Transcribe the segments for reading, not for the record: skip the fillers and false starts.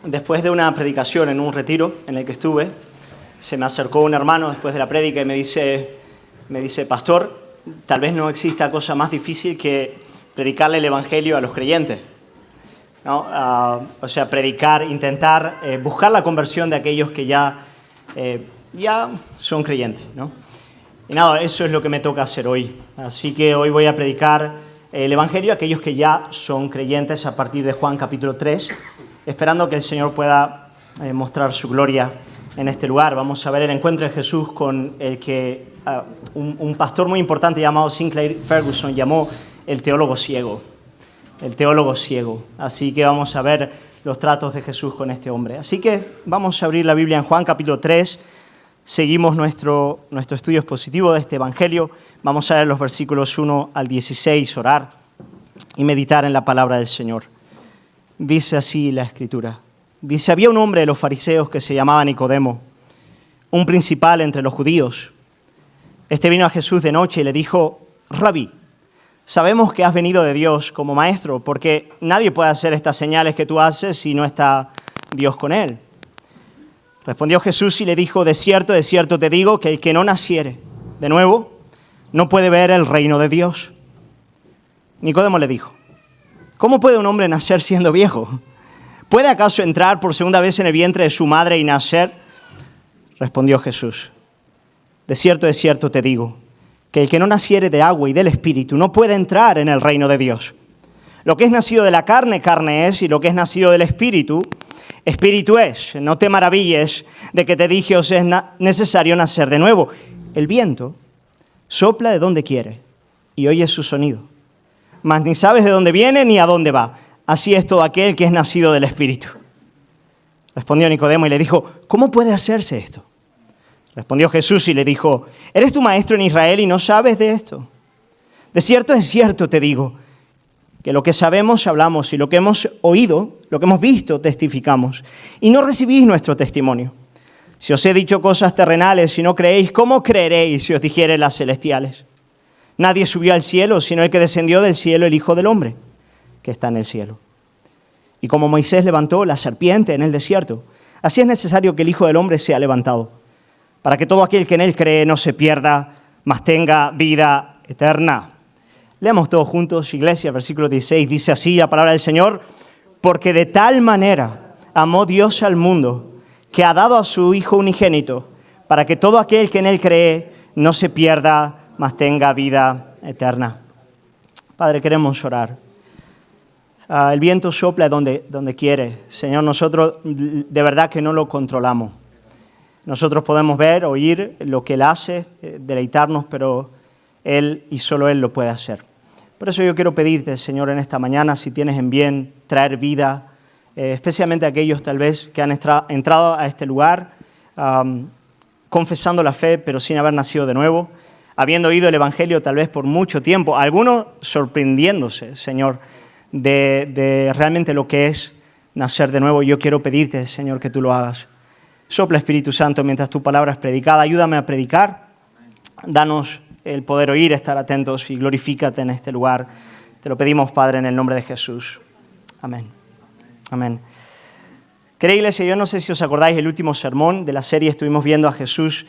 Después de una predicación en un retiro en el que estuve, se me acercó un hermano después de la prédica y me dice, pastor, tal vez no exista cosa más difícil que predicarle el evangelio a los creyentes, ¿no? O sea, predicar, intentar buscar la conversión de aquellos que ya son creyentes, ¿no? Y nada, eso es lo que me toca hacer hoy. Así que hoy voy a predicar el evangelio a aquellos que ya son creyentes a partir de Juan capítulo 3, esperando que el Señor pueda mostrar su gloria en este lugar. Vamos a ver el encuentro de Jesús con el que un pastor muy importante llamado Sinclair Ferguson llamó el teólogo ciego. El teólogo ciego. Así que vamos a ver los tratos de Jesús con este hombre. Así que vamos a abrir la Biblia en Juan capítulo 3. Seguimos nuestro estudio expositivo de este evangelio. Vamos a leer los versículos 1 al 16, orar y meditar en la palabra del Señor. Dice así la Escritura. Dice, había un hombre de los fariseos que se llamaba Nicodemo, un principal entre los judíos. Este vino a Jesús de noche y le dijo, Rabí, sabemos que has venido de Dios como maestro, porque nadie puede hacer estas señales que tú haces si no está Dios con él. Respondió Jesús y le dijo, de cierto te digo que el que no naciere de nuevo no puede ver el reino de Dios. Nicodemo le dijo, ¿cómo puede un hombre nacer siendo viejo? ¿Puede acaso entrar por segunda vez en el vientre de su madre y nacer? Respondió Jesús, de cierto te digo, que el que no naciere de agua y del Espíritu no puede entrar en el reino de Dios. Lo que es nacido de la carne, carne es, y lo que es nacido del Espíritu, Espíritu es. No te maravilles de que te dije os es necesario nacer de nuevo. El viento sopla de donde quiere y oyes su sonido, mas ni sabes de dónde viene ni a dónde va. Así es todo aquel que es nacido del Espíritu. Respondió Nicodemo y le dijo, ¿cómo puede hacerse esto? Respondió Jesús y le dijo, ¿eres tu maestro en Israel y no sabes de esto? De cierto te digo, que lo que sabemos hablamos y lo que hemos oído, lo que hemos visto testificamos, y no recibís nuestro testimonio. Si os he dicho cosas terrenales y no creéis, ¿cómo creeréis si os dijere las celestiales? Nadie subió al cielo, sino el que descendió del cielo, el Hijo del Hombre, que está en el cielo. Y como Moisés levantó la serpiente en el desierto, así es necesario que el Hijo del Hombre sea levantado, para que todo aquel que en él cree no se pierda, mas tenga vida eterna. Leamos todos juntos, iglesia, versículo 16, dice así la palabra del Señor, porque de tal manera amó Dios al mundo, que ha dado a su Hijo unigénito, para que todo aquel que en él cree no se pierda, mas tenga vida eterna. Padre, queremos orar. El viento sopla donde quiere. Señor, nosotros de verdad que no lo controlamos. Nosotros podemos ver, oír lo que Él hace, deleitarnos, pero Él y solo Él lo puede hacer. Por eso yo quiero pedirte, Señor, en esta mañana, si tienes en bien traer vida, especialmente aquellos tal vez que han entrado a este lugar confesando la fe, pero sin haber nacido de nuevo, habiendo oído el Evangelio tal vez por mucho tiempo, algunos sorprendiéndose, Señor, de realmente lo que es nacer de nuevo. Yo quiero pedirte, Señor, que tú lo hagas. Sopla, Espíritu Santo, mientras tu palabra es predicada. Ayúdame a predicar. Danos el poder oír, estar atentos y glorifícate en este lugar. Te lo pedimos, Padre, en el nombre de Jesús. Amén. Amén. Querida iglesia, yo no sé si os acordáis el último sermón de la serie. Estuvimos viendo a Jesús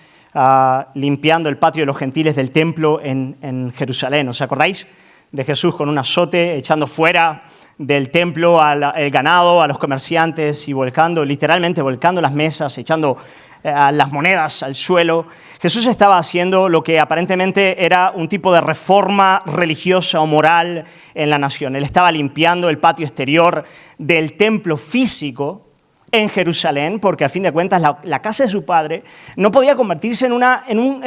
limpiando el patio de los gentiles del templo en Jerusalén. ¿Os acordáis de Jesús con un azote, echando fuera del templo al ganado, a los comerciantes y literalmente volcando las mesas, echando las monedas al suelo? Jesús estaba haciendo lo que aparentemente era un tipo de reforma religiosa o moral en la nación. Él estaba limpiando el patio exterior del templo físico en Jerusalén, porque a fin de cuentas la casa de su padre no podía convertirse en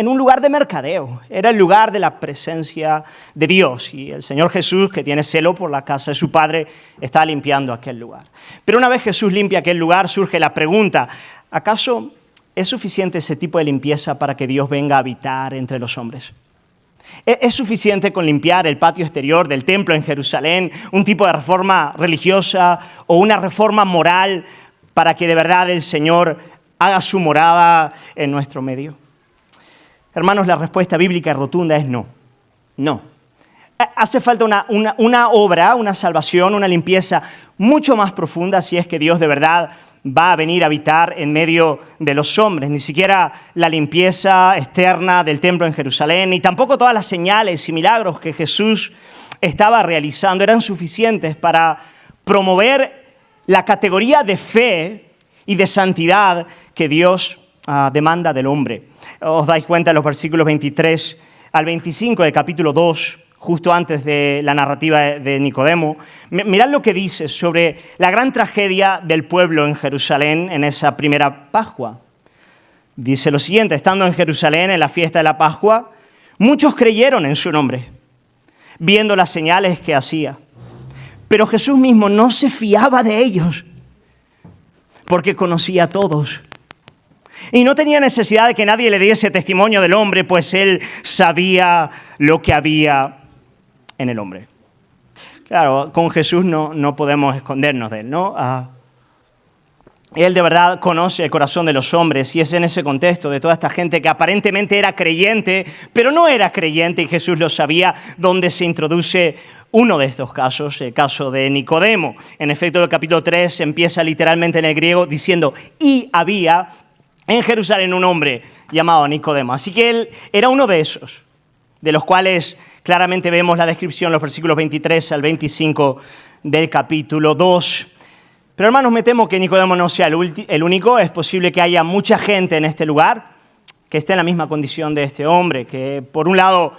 un lugar de mercadeo. Era el lugar de la presencia de Dios. Y el Señor Jesús, que tiene celo por la casa de su padre, está limpiando aquel lugar. Pero una vez Jesús limpia aquel lugar, surge la pregunta, ¿acaso es suficiente ese tipo de limpieza para que Dios venga a habitar entre los hombres? ¿Es suficiente con limpiar el patio exterior del templo en Jerusalén, un tipo de reforma religiosa o una reforma moral para que de verdad el Señor haga su morada en nuestro medio? Hermanos, la respuesta bíblica rotunda es no. No. Hace falta una obra, una salvación, una limpieza mucho más profunda si es que Dios de verdad va a venir a habitar en medio de los hombres. Ni siquiera la limpieza externa del templo en Jerusalén, ni tampoco todas las señales y milagros que Jesús estaba realizando eran suficientes para promover la categoría de fe y de santidad que Dios demanda del hombre. Os dais cuenta en los versículos 23 al 25 del capítulo 2, justo antes de la narrativa de Nicodemo. Mirad lo que dice sobre la gran tragedia del pueblo en Jerusalén en esa primera Pascua. Dice lo siguiente: estando en Jerusalén en la fiesta de la Pascua, muchos creyeron en su nombre, viendo las señales que hacía. Pero Jesús mismo no se fiaba de ellos, porque conocía a todos. Y no tenía necesidad de que nadie le diese testimonio del hombre, pues él sabía lo que había en el hombre. Claro, con Jesús no podemos escondernos de él, ¿no? Él de verdad conoce el corazón de los hombres, y es en ese contexto de toda esta gente que aparentemente era creyente, pero no era creyente, y Jesús lo sabía, donde se introduce uno de estos casos, el caso de Nicodemo. En efecto, el capítulo 3 empieza literalmente en el griego diciendo: y había en Jerusalén un hombre llamado Nicodemo. Así que él era uno de esos, de los cuales claramente vemos la descripción, los versículos 23 al 25 del capítulo 2. Pero hermanos, me temo que Nicodemo no sea el único. Es posible que haya mucha gente en este lugar que esté en la misma condición de este hombre, que por un lado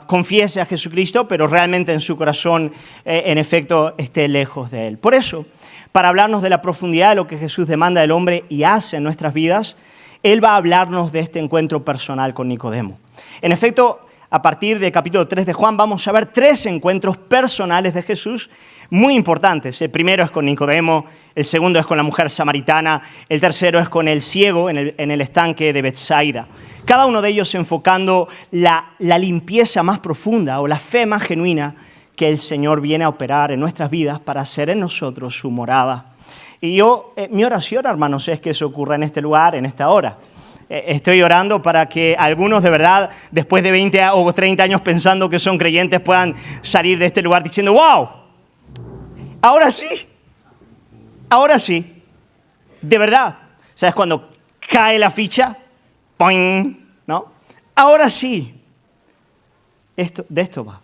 confiese a Jesucristo, pero realmente en su corazón, en efecto, esté lejos de él. Por eso, para hablarnos de la profundidad de lo que Jesús demanda del hombre y hace en nuestras vidas, Él va a hablarnos de este encuentro personal con Nicodemo. En efecto, a partir del capítulo 3 de Juan vamos a ver 3 encuentros personales de Jesús muy importantes. El primero es con Nicodemo, el segundo es con la mujer samaritana, el tercero es con el ciego en el estanque de Betsaida. Cada uno de ellos enfocando la limpieza más profunda o la fe más genuina que el Señor viene a operar en nuestras vidas para hacer en nosotros su morada. Y mi oración, hermanos, es que eso ocurra en este lugar, en esta hora. Estoy orando para que algunos de verdad, después de 20 o 30 años pensando que son creyentes, puedan salir de este lugar diciendo: ¡wow! Ahora sí, de verdad. ¿Sabes cuando cae la ficha? ¡Poing! ¿No? Ahora sí. De esto va.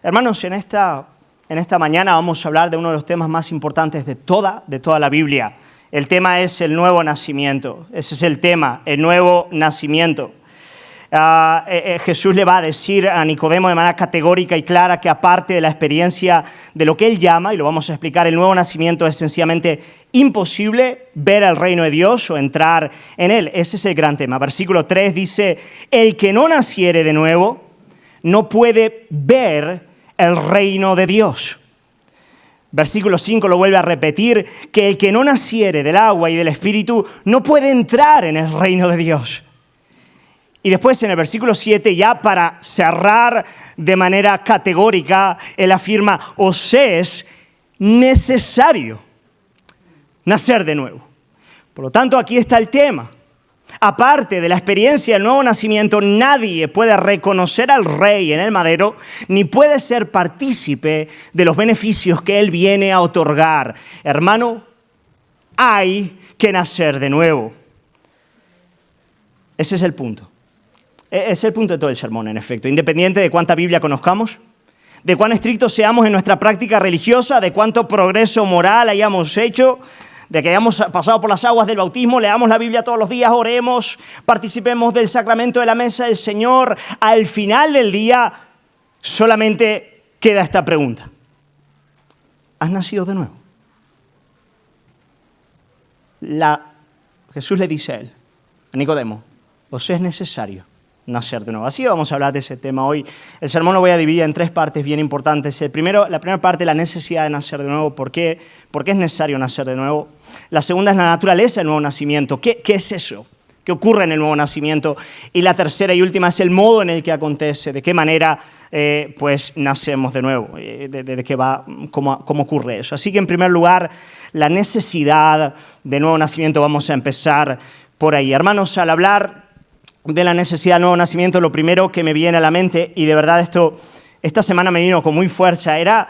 Hermanos, en esta mañana vamos a hablar de uno de los temas más importantes de toda la Biblia. El tema es el nuevo nacimiento. Ese es el tema, el nuevo nacimiento. Jesús le va a decir a Nicodemo de manera categórica y clara que aparte de la experiencia de lo que él llama, y lo vamos a explicar, el nuevo nacimiento es sencillamente imposible ver el reino de Dios o entrar en él. Ese es el gran tema. Versículo 3 dice: el que no naciere de nuevo no puede ver el reino de Dios. Versículo 5 lo vuelve a repetir, que el que no naciere del agua y del Espíritu no puede entrar en el reino de Dios. Y después en el versículo 7, ya para cerrar de manera categórica, él afirma: os es necesario nacer de nuevo. Por lo tanto, aquí está el tema. Aparte de la experiencia del nuevo nacimiento, nadie puede reconocer al Rey en el madero, ni puede ser partícipe de los beneficios que Él viene a otorgar. Hermano, hay que nacer de nuevo. Ese es el punto. Es el punto de todo el sermón, en efecto. Independiente de cuánta Biblia conozcamos, de cuán estrictos seamos en nuestra práctica religiosa, de cuánto progreso moral hayamos hecho, de que hayamos pasado por las aguas del bautismo, leamos la Biblia todos los días, oremos, participemos del sacramento de la mesa del Señor. Al final del día solamente queda esta pregunta: ¿has nacido de nuevo? Jesús le dice a él, a Nicodemo: os es necesario nacer de nuevo. Así vamos a hablar de ese tema hoy. El sermón lo voy a dividir en 3 partes bien importantes. La primera parte, la necesidad de nacer de nuevo. ¿Por qué es necesario nacer de nuevo? La segunda es la naturaleza del nuevo nacimiento. ¿Qué es eso? ¿Qué ocurre en el nuevo nacimiento? Y la tercera y última es el modo en el que acontece. ¿De qué manera pues nacemos de nuevo? ¿De qué va? ¿Cómo ocurre eso? Así que en primer lugar, la necesidad de nuevo nacimiento. Vamos a empezar por ahí. Hermanos, al hablar de la necesidad del nuevo nacimiento, lo primero que me viene a la mente, y de verdad esta semana me vino con muy fuerza, era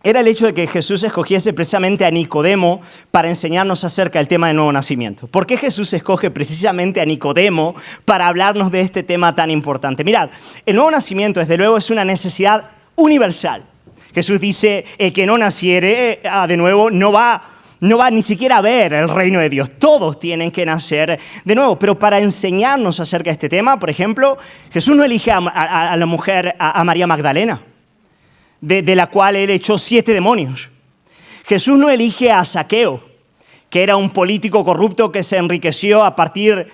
era el hecho de que Jesús escogiese precisamente a Nicodemo para enseñarnos acerca del tema del nuevo nacimiento. ¿Por qué Jesús escoge precisamente a Nicodemo para hablarnos de este tema tan importante? Mirad, el nuevo nacimiento, desde luego, es una necesidad universal. Jesús dice, el que no naciere de nuevo no va ni siquiera a ver el reino de Dios. Todos tienen que nacer de nuevo. Pero para enseñarnos acerca de este tema, por ejemplo, Jesús no elige a la mujer, a María Magdalena, de la cual él echó 7 demonios. Jesús no elige a Zaqueo, que era un político corrupto que se enriqueció a partir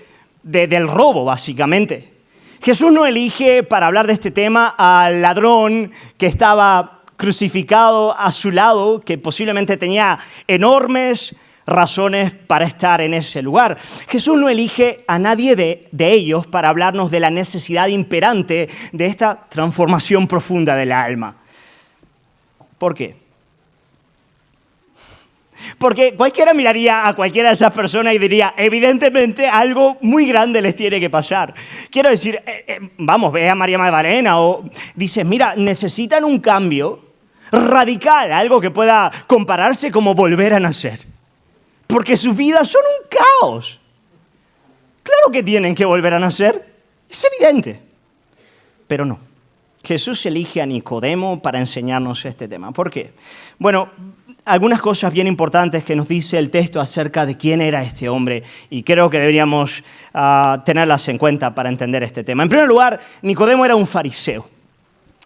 del robo, básicamente. Jesús no elige para hablar de este tema al ladrón que estaba crucificado a su lado, que posiblemente tenía enormes razones para estar en ese lugar. Jesús no elige a nadie de ellos para hablarnos de la necesidad imperante de esta transformación profunda del alma. ¿Por qué? Porque cualquiera miraría a cualquiera de esas personas y diría, evidentemente algo muy grande les tiene que pasar. Quiero decir, vamos, ve a María Magdalena o dices, mira, necesitan un cambio radical, algo que pueda compararse como volver a nacer. Porque sus vidas son un caos. Claro que tienen que volver a nacer, es evidente, pero no. Jesús elige a Nicodemo para enseñarnos este tema. ¿Por qué? Bueno, algunas cosas bien importantes que nos dice el texto acerca de quién era este hombre y creo que deberíamos tenerlas en cuenta para entender este tema. En primer lugar, Nicodemo era un fariseo.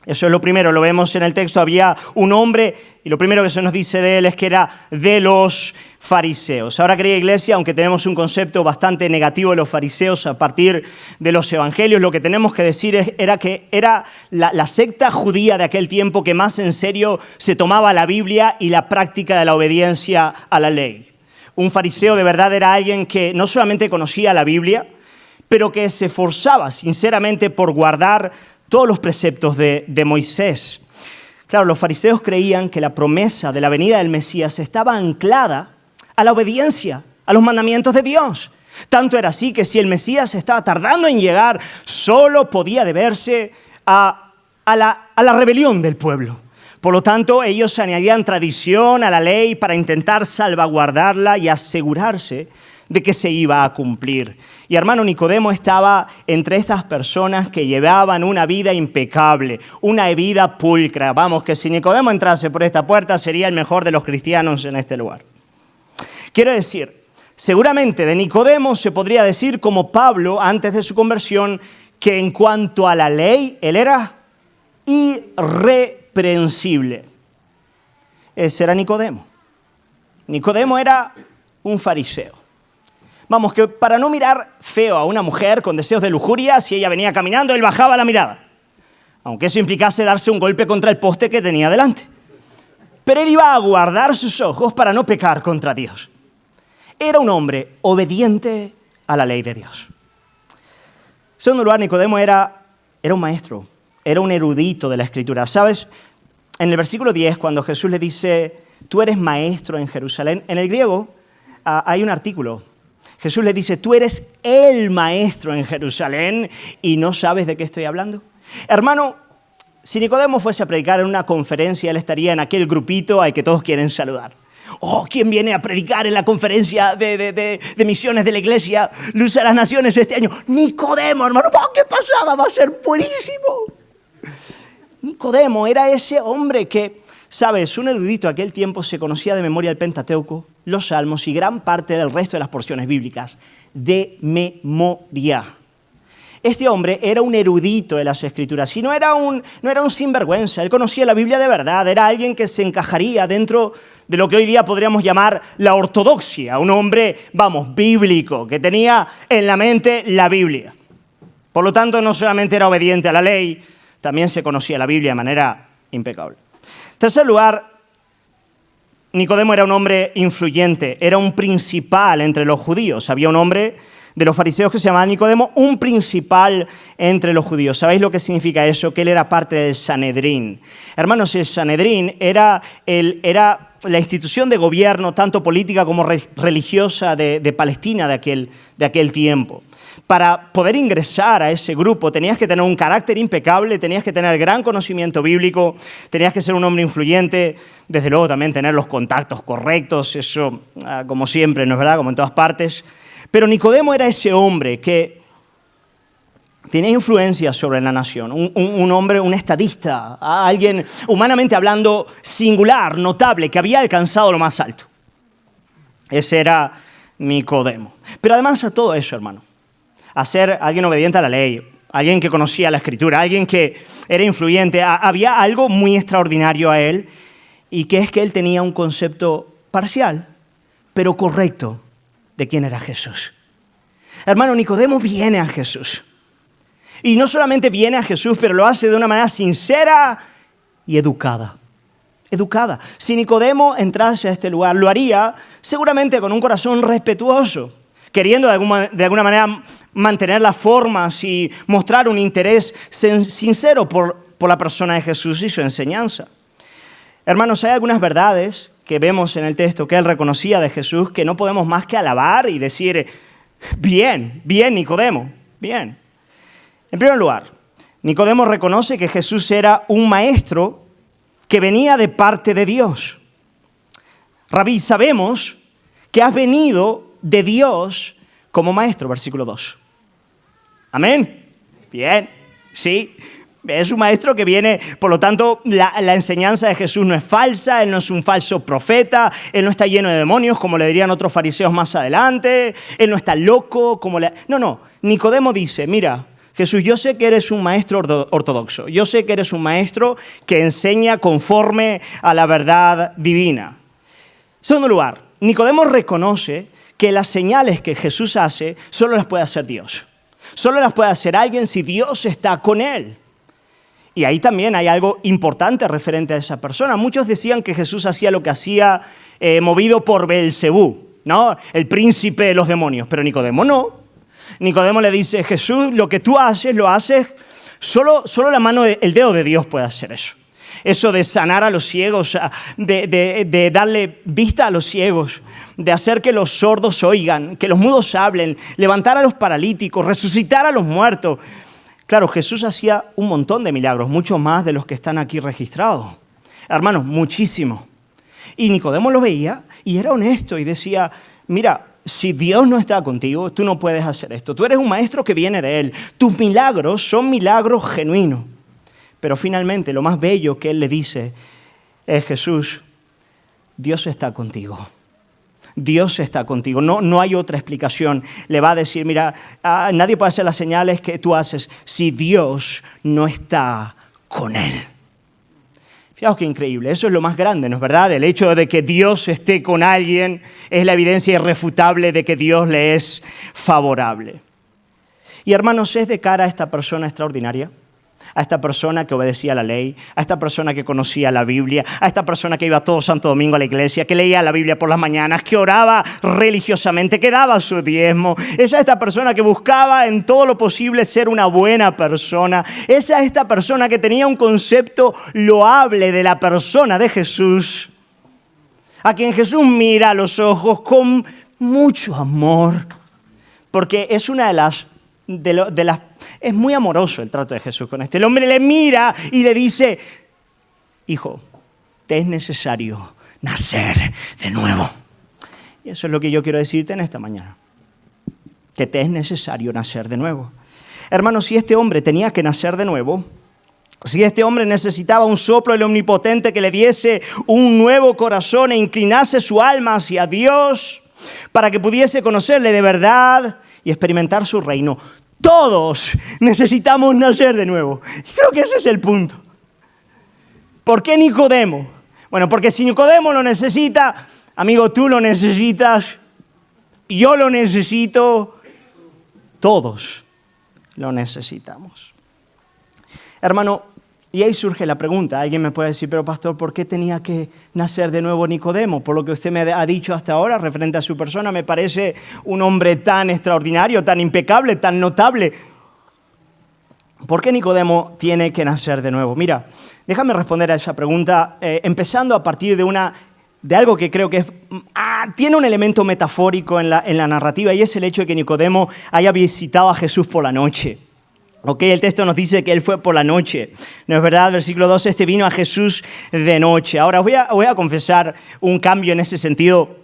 Eso es lo primero, lo vemos en el texto, había un hombre y lo primero que se nos dice de él es que era de los fariseos. Ahora, querida iglesia, aunque tenemos un concepto bastante negativo de los fariseos a partir de los evangelios, lo que tenemos que decir era que era la secta judía de aquel tiempo que más en serio se tomaba la Biblia y la práctica de la obediencia a la ley. Un fariseo de verdad era alguien que no solamente conocía la Biblia, pero que se esforzaba sinceramente por guardar todos los preceptos de Moisés. Claro, los fariseos creían que la promesa de la venida del Mesías estaba anclada a la obediencia, a los mandamientos de Dios. Tanto era así que si el Mesías estaba tardando en llegar, solo podía deberse a la rebelión del pueblo. Por lo tanto, ellos añadían tradición a la ley para intentar salvaguardarla y asegurarse de que se iba a cumplir. Y hermano, Nicodemo estaba entre estas personas que llevaban una vida impecable, una vida pulcra. Vamos, que si Nicodemo entrase por esta puerta sería el mejor de los cristianos en este lugar. Quiero decir, seguramente de Nicodemo se podría decir como Pablo antes de su conversión, que en cuanto a la ley, él era irreprensible. Ese era Nicodemo. Nicodemo era un fariseo. Vamos, que para no mirar feo a una mujer con deseos de lujuria, si ella venía caminando, él bajaba la mirada. Aunque eso implicase darse un golpe contra el poste que tenía delante. Pero él iba a guardar sus ojos para no pecar contra Dios. Era un hombre obediente a la ley de Dios. En segundo lugar, Nicodemo era un maestro, era un erudito de la Escritura. ¿Sabes? En el versículo 10, cuando Jesús le dice, tú eres maestro en Jerusalén, en el griego hay un artículo. Jesús le dice, tú eres el maestro en Jerusalén y no sabes de qué estoy hablando. Hermano, si Nicodemo fuese a predicar en una conferencia, él estaría en aquel grupito al que todos quieren saludar. Oh, ¿quién viene a predicar en la conferencia de misiones de la iglesia Luz a las Naciones este año? Nicodemo, hermano, ¡oh, qué pasada! Va a ser buenísimo. Nicodemo era ese hombre que, ¿sabes? Un erudito de aquel tiempo se conocía de memoria el Pentateuco, los Salmos y gran parte del resto de las porciones bíblicas de memoria. Este hombre era un erudito de las Escrituras y no era un sinvergüenza. Él conocía la Biblia de verdad, era alguien que se encajaría dentro de lo que hoy día podríamos llamar la ortodoxia. Un hombre, bíblico, que tenía en la mente la Biblia. Por lo tanto, no solamente era obediente a la ley, también se conocía la Biblia de manera impecable. En tercer lugar, Nicodemo era un hombre influyente, era un principal entre los judíos. Había un hombre de los fariseos que se llamaba Nicodemo, un principal entre los judíos. ¿Sabéis lo que significa eso? Que él era parte del Sanedrín. Hermanos, el Sanedrín era la institución de gobierno, tanto política como religiosa de Palestina de aquel tiempo. Para poder ingresar a ese grupo tenías que tener un carácter impecable, tenías que tener gran conocimiento bíblico, tenías que ser un hombre influyente, desde luego también tener los contactos correctos, eso como siempre, ¿no es verdad? Como en todas partes. Pero Nicodemo era ese hombre que tenía influencia sobre la nación, un hombre, un estadista, alguien humanamente hablando singular, notable, que había alcanzado lo más alto. Ese era Nicodemo. Pero además de todo eso, hermano, a ser alguien obediente a la ley, alguien que conocía la Escritura, alguien que era influyente, había algo muy extraordinario a él, y que es que él tenía un concepto parcial, pero correcto, de quién era Jesús. Hermano, Nicodemo viene a Jesús. Y no solamente viene a Jesús, pero lo hace de una manera sincera y educada. Educada. Si Nicodemo entrase a este lugar, lo haría seguramente con un corazón respetuoso, queriendo de alguna manera mantener las formas y mostrar un interés sincero por la persona de Jesús y su enseñanza. Hermanos, hay algunas verdades que vemos en el texto que él reconocía de Jesús que no podemos más que alabar y decir, bien, bien Nicodemo, bien. En primer lugar, Nicodemo reconoce que Jesús era un maestro que venía de parte de Dios. Rabí, sabemos que has venido de Dios como maestro, versículo 2. Amén. Bien, sí. Es un maestro que viene, por lo tanto, la enseñanza de Jesús no es falsa, él no es un falso profeta, él no está lleno de demonios, como le dirían otros fariseos más adelante, él no está loco, No, Nicodemo dice, mira, Jesús, yo sé que eres un maestro ortodoxo, yo sé que eres un maestro que enseña conforme a la verdad divina. Segundo lugar, Nicodemo reconoce que las señales que Jesús hace solo las puede hacer Dios. Solo las puede hacer alguien si Dios está con él. Y ahí también hay algo importante referente a esa persona. Muchos decían que Jesús hacía lo que hacía movido por Beelzebú, ¿no? El príncipe de los demonios. Pero Nicodemo no. Nicodemo le dice, Jesús, lo que tú haces, lo haces, solo la mano, el dedo de Dios puede hacer eso. Eso de sanar a los ciegos, de darle vista a los ciegos, de hacer que los sordos oigan, que los mudos hablen, levantar a los paralíticos, resucitar a los muertos. Claro, Jesús hacía un montón de milagros, mucho más de los que están aquí registrados. Hermanos, muchísimo. Y Nicodemo lo veía y era honesto y decía, mira, si Dios no está contigo, tú no puedes hacer esto. Tú eres un maestro que viene de Él. Tus milagros son milagros genuinos. Pero finalmente, lo más bello que Él le dice es, Jesús, Dios está contigo. Dios está contigo. No hay otra explicación. Le va a decir, mira, nadie puede hacer las señales que tú haces si Dios no está con él. Fijaos qué increíble. Eso es lo más grande, ¿no es verdad? El hecho de que Dios esté con alguien es la evidencia irrefutable de que Dios le es favorable. Y hermanos, es de cara a esta persona extraordinaria, a esta persona que obedecía la ley, a esta persona que conocía la Biblia, a esta persona que iba todo Santo Domingo a la iglesia, que leía la Biblia por las mañanas, que oraba religiosamente, que daba su diezmo. Es a esta persona que buscaba en todo lo posible ser una buena persona. Es a esta persona que tenía un concepto loable de la persona de Jesús, a quien Jesús mira a los ojos con mucho amor, porque es una de las es muy amoroso el trato de Jesús con este. El hombre le mira y le dice, hijo, te es necesario nacer de nuevo. Y eso es lo que yo quiero decirte en esta mañana. Que te es necesario nacer de nuevo. Hermanos, si este hombre tenía que nacer de nuevo, si este hombre necesitaba un soplo del Omnipotente que le diese un nuevo corazón e inclinase su alma hacia Dios para que pudiese conocerle de verdad y experimentar su reino, todos necesitamos nacer de nuevo. Y creo que ese es el punto. ¿Por qué Nicodemo? Bueno, porque si Nicodemo lo necesita, amigo, tú lo necesitas, yo lo necesito, todos lo necesitamos. Hermano, Y ahí surge la pregunta. Alguien me puede decir, pero pastor, ¿por qué tenía que nacer de nuevo Nicodemo? Por lo que usted me ha dicho hasta ahora referente a su persona, me parece un hombre tan extraordinario, tan impecable, tan notable. ¿Por qué Nicodemo tiene que nacer de nuevo? Mira, déjame responder a esa pregunta empezando a partir de algo que creo que tiene un elemento metafórico en la narrativa, y es el hecho de que Nicodemo haya visitado a Jesús por la noche. Okay, el texto nos dice que él fue por la noche. ¿No es verdad? Versículo 12, vino a Jesús de noche. Ahora voy a confesar un cambio en ese sentido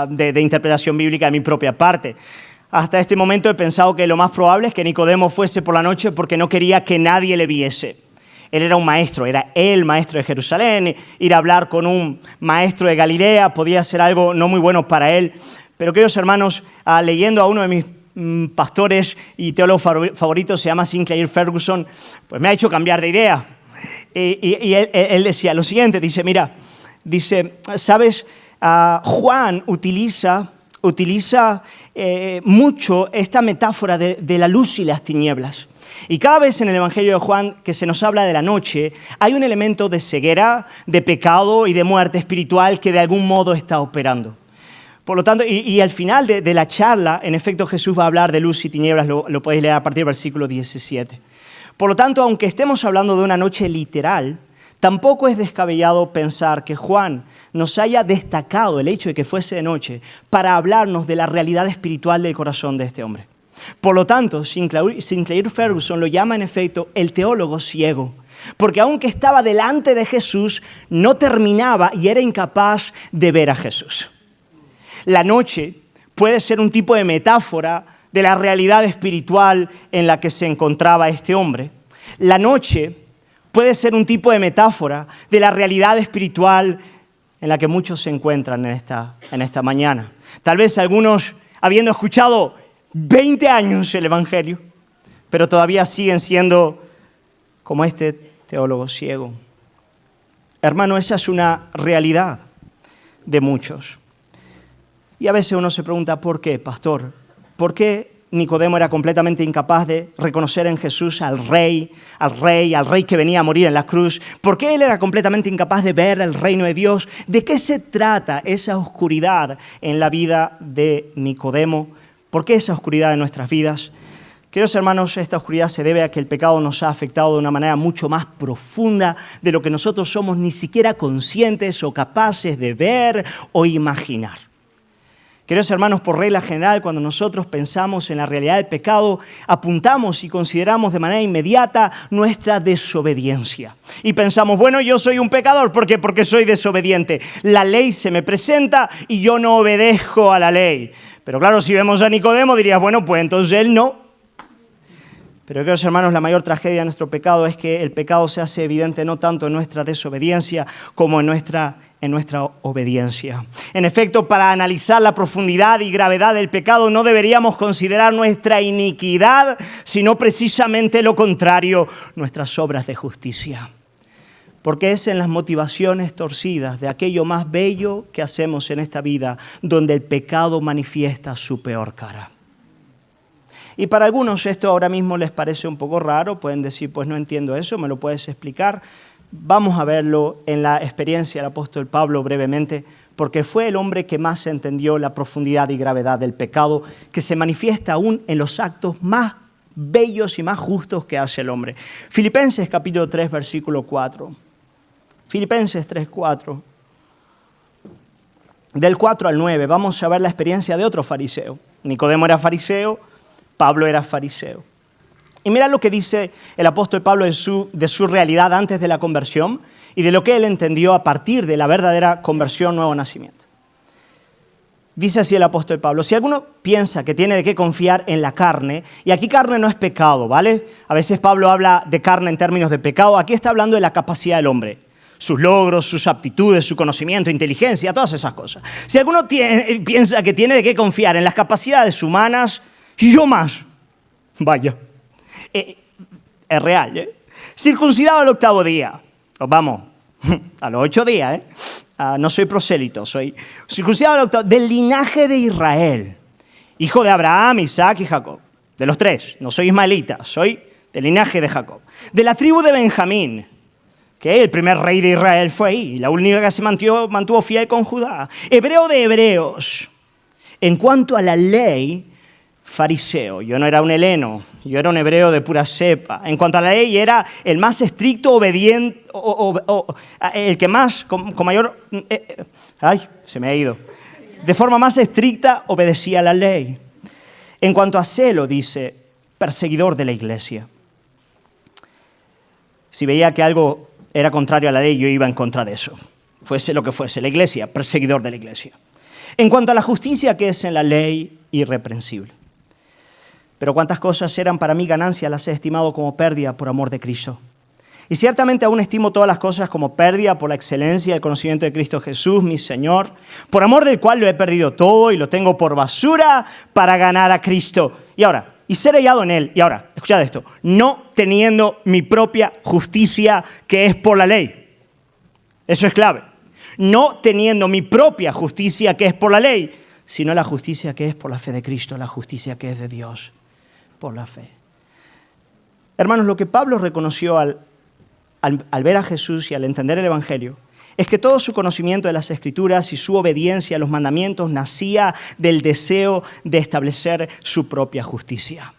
de interpretación bíblica de mi propia parte. Hasta este momento he pensado que lo más probable es que Nicodemo fuese por la noche porque no quería que nadie le viese. Él era un maestro, era el maestro de Jerusalén. Ir a hablar con un maestro de Galilea podía ser algo no muy bueno para él. Pero, queridos hermanos, leyendo a uno de mis pastores y teólogos favoritos, se llama Sinclair Ferguson, pues me ha hecho cambiar de idea. Y él decía lo siguiente, dice, ¿sabes? Juan utiliza mucho esta metáfora de la luz y las tinieblas. Y cada vez en el Evangelio de Juan que se nos habla de la noche, hay un elemento de ceguera, de pecado y de muerte espiritual que de algún modo está operando. Por lo tanto, y al final de la charla, en efecto, Jesús va a hablar de luz y tinieblas, lo podéis leer a partir del versículo 17. Por lo tanto, aunque estemos hablando de una noche literal, tampoco es descabellado pensar que Juan nos haya destacado el hecho de que fuese de noche para hablarnos de la realidad espiritual del corazón de este hombre. Por lo tanto, Sinclair Ferguson lo llama en efecto el teólogo ciego, porque aunque estaba delante de Jesús, no terminaba y era incapaz de ver a Jesús. La noche puede ser un tipo de metáfora de la realidad espiritual en la que se encontraba este hombre. La noche puede ser un tipo de metáfora de la realidad espiritual en la que muchos se encuentran en esta mañana. Tal vez algunos, habiendo escuchado 20 años el Evangelio, pero todavía siguen siendo como este teólogo ciego. Hermano, esa es una realidad de muchos. Y a veces uno se pregunta, ¿por qué, pastor? ¿Por qué Nicodemo era completamente incapaz de reconocer en Jesús al rey que venía a morir en la cruz? ¿Por qué él era completamente incapaz de ver el reino de Dios? ¿De qué se trata esa oscuridad en la vida de Nicodemo? ¿Por qué esa oscuridad en nuestras vidas? Queridos hermanos, esta oscuridad se debe a que el pecado nos ha afectado de una manera mucho más profunda de lo que nosotros somos ni siquiera conscientes o capaces de ver o imaginar. Queridos hermanos, por regla general, cuando nosotros pensamos en la realidad del pecado, apuntamos y consideramos de manera inmediata nuestra desobediencia. Y pensamos, bueno, yo soy un pecador, ¿por qué? Porque soy desobediente. La ley se me presenta y yo no obedezco a la ley. Pero claro, si vemos a Nicodemo, dirías, bueno, pues entonces él no. Pero, queridos hermanos, la mayor tragedia de nuestro pecado es que el pecado se hace evidente no tanto en nuestra desobediencia como en nuestra obediencia. En efecto, para analizar la profundidad y gravedad del pecado no deberíamos considerar nuestra iniquidad, sino precisamente lo contrario, nuestras obras de justicia. Porque es en las motivaciones torcidas de aquello más bello que hacemos en esta vida donde el pecado manifiesta su peor cara. Y para algunos esto ahora mismo les parece un poco raro, pueden decir, pues no entiendo eso, ¿me lo puedes explicar? Vamos a verlo en la experiencia del apóstol Pablo brevemente, porque fue el hombre que más entendió la profundidad y gravedad del pecado, que se manifiesta aún en los actos más bellos y más justos que hace el hombre. Filipenses capítulo 3, versículo 4. Filipenses 3, 4. Del 4 al 9 vamos a ver la experiencia de otro fariseo. Nicodemo era fariseo, Pablo era fariseo. Y mira lo que dice el apóstol Pablo de su realidad antes de la conversión y de lo que él entendió a partir de la verdadera conversión, nuevo nacimiento. Dice así el apóstol Pablo, si alguno piensa que tiene de qué confiar en la carne, y aquí carne no es pecado, ¿vale? A veces Pablo habla de carne en términos de pecado, aquí está hablando de la capacidad del hombre, sus logros, sus aptitudes, su conocimiento, inteligencia, todas esas cosas. Si alguno piensa que tiene de qué confiar en las capacidades humanas, y yo más, vaya. Es real, ¿eh? Circuncidado al 8º día. Vamos, a los 8 días, ¿eh? No soy prosélito, soy circuncidado al 8º, del linaje de Israel. Hijo de Abraham, Isaac y Jacob. De los 3, no soy ismaelita, soy del linaje de Jacob. De la tribu de Benjamín. que el primer rey de Israel fue ahí, la única que se mantuvo fiel con Judá. Hebreo de hebreos. En cuanto a la ley, fariseo. Yo no era un heleno, yo era un hebreo de pura cepa. En cuanto a la ley, era el más estricto, obediente, el que más, con mayor... se me ha ido. De forma más estricta, obedecía la ley. En cuanto a celo, dice, perseguidor de la iglesia. Si veía que algo era contrario a la ley, yo iba en contra de eso. Fuese lo que fuese, la iglesia, perseguidor de la iglesia. En cuanto a la justicia que es en la ley, irreprensible. Pero cuántas cosas eran para mí ganancia, las he estimado como pérdida por amor de Cristo. Y ciertamente aún estimo todas las cosas como pérdida por la excelencia del conocimiento de Cristo Jesús, mi Señor, por amor del cual lo he perdido todo y lo tengo por basura para ganar a Cristo. Y ser hallado en Él. Y ahora, escuchad esto, no teniendo mi propia justicia que es por la ley. Eso es clave. No teniendo mi propia justicia que es por la ley, sino la justicia que es por la fe de Cristo, la justicia que es de Dios por la fe. Hermanos, lo que Pablo reconoció al ver a Jesús y al entender el Evangelio es que todo su conocimiento de las Escrituras y su obediencia a los mandamientos nacía del deseo de establecer su propia justicia.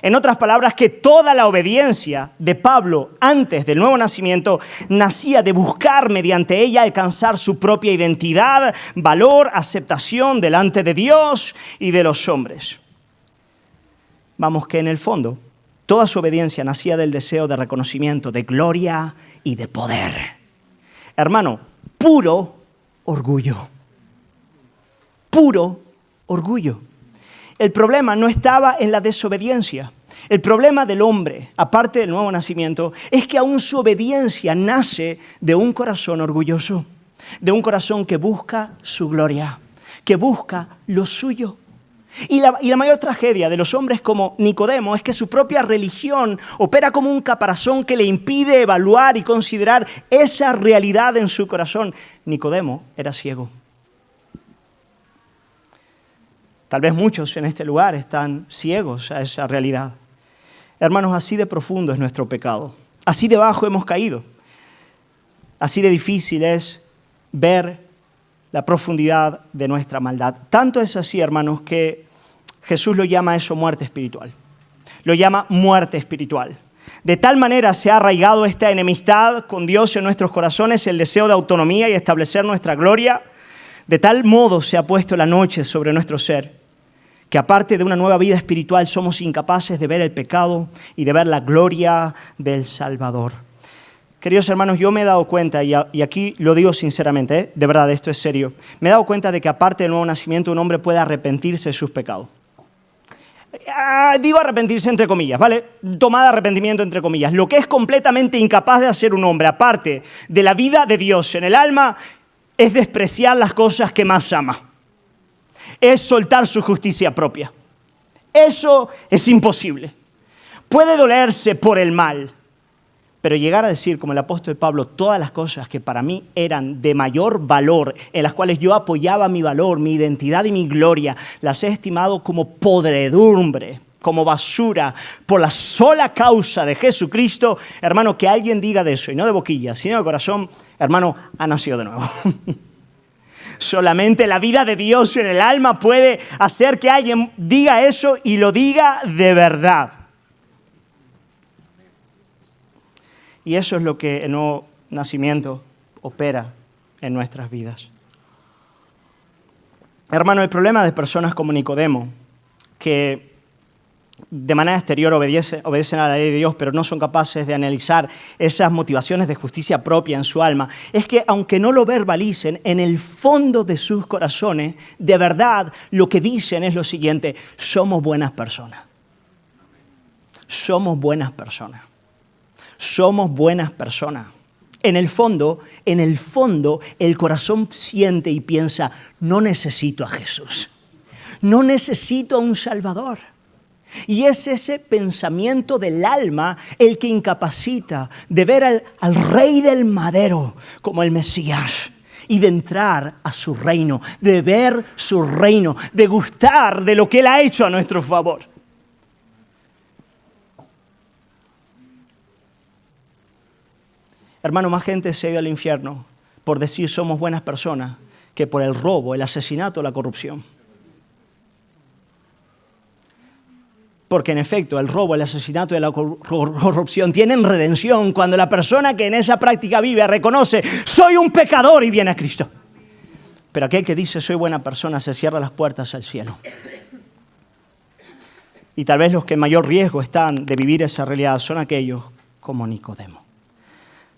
En otras palabras, que toda la obediencia de Pablo antes del nuevo nacimiento nacía de buscar mediante ella alcanzar su propia identidad, valor, aceptación delante de Dios y de los hombres. Vamos, que en el fondo toda su obediencia nacía del deseo de reconocimiento, de gloria y de poder. Hermano, puro orgullo. Puro orgullo. El problema no estaba en la desobediencia. El problema del hombre, aparte del nuevo nacimiento, es que aún su obediencia nace de un corazón orgulloso, de un corazón que busca su gloria, que busca lo suyo. Y la mayor tragedia de los hombres como Nicodemo es que su propia religión opera como un caparazón que le impide evaluar y considerar esa realidad en su corazón. Nicodemo era ciego. Tal vez muchos en este lugar están ciegos a esa realidad. Hermanos, así de profundo es nuestro pecado. Así de bajo hemos caído. Así de difícil es ver la profundidad de nuestra maldad. Tanto es así, hermanos, que Jesús lo llama a eso muerte espiritual. Lo llama muerte espiritual. De tal manera se ha arraigado esta enemistad con Dios en nuestros corazones, el deseo de autonomía y establecer nuestra gloria. De tal modo se ha puesto la noche sobre nuestro ser, que aparte de una nueva vida espiritual somos incapaces de ver el pecado y de ver la gloria del Salvador. Queridos hermanos, yo me he dado cuenta, y aquí lo digo sinceramente, de verdad, esto es serio, me he dado cuenta de que aparte del nuevo nacimiento un hombre puede arrepentirse de sus pecados. Digo arrepentirse entre comillas, ¿vale? Tomada arrepentimiento entre comillas. Lo que es completamente incapaz de hacer un hombre, aparte de la vida de Dios en el alma, es despreciar las cosas que más ama. Es soltar su justicia propia. Eso es imposible. Puede dolerse por el mal, pero llegar a decir, como el apóstol Pablo, todas las cosas que para mí eran de mayor valor, en las cuales yo apoyaba mi valor, mi identidad y mi gloria, las he estimado como podredumbre, como basura, por la sola causa de Jesucristo. Hermano, que alguien diga de eso, y no de boquilla, sino de corazón, hermano, ha nacido de nuevo. Solamente la vida de Dios en el alma puede hacer que alguien diga eso y lo diga de verdad. Y eso es lo que el nuevo nacimiento opera en nuestras vidas. Hermano, el problema de personas como Nicodemo, que de manera exterior obedecen a la ley de Dios, pero no son capaces de analizar esas motivaciones de justicia propia en su alma, es que aunque no lo verbalicen, en el fondo de sus corazones, de verdad, lo que dicen es lo siguiente: somos buenas personas. Somos buenas personas. Somos buenas personas. En el fondo, el corazón siente y piensa: no necesito a Jesús. No necesito a un Salvador. Y es ese pensamiento del alma el que incapacita de ver al Rey del Madero como el Mesías y de entrar a su reino, de ver su reino, de gustar de lo que Él ha hecho a nuestro favor. Hermano, más gente se ha ido al infierno por decir somos buenas personas que por el robo, el asesinato, la corrupción. Porque en efecto el robo, el asesinato y la corrupción tienen redención cuando la persona que en esa práctica vive reconoce soy un pecador y viene a Cristo. Pero aquel que dice soy buena persona se cierra las puertas al cielo. Y tal vez los que en mayor riesgo están de vivir esa realidad son aquellos como Nicodemo.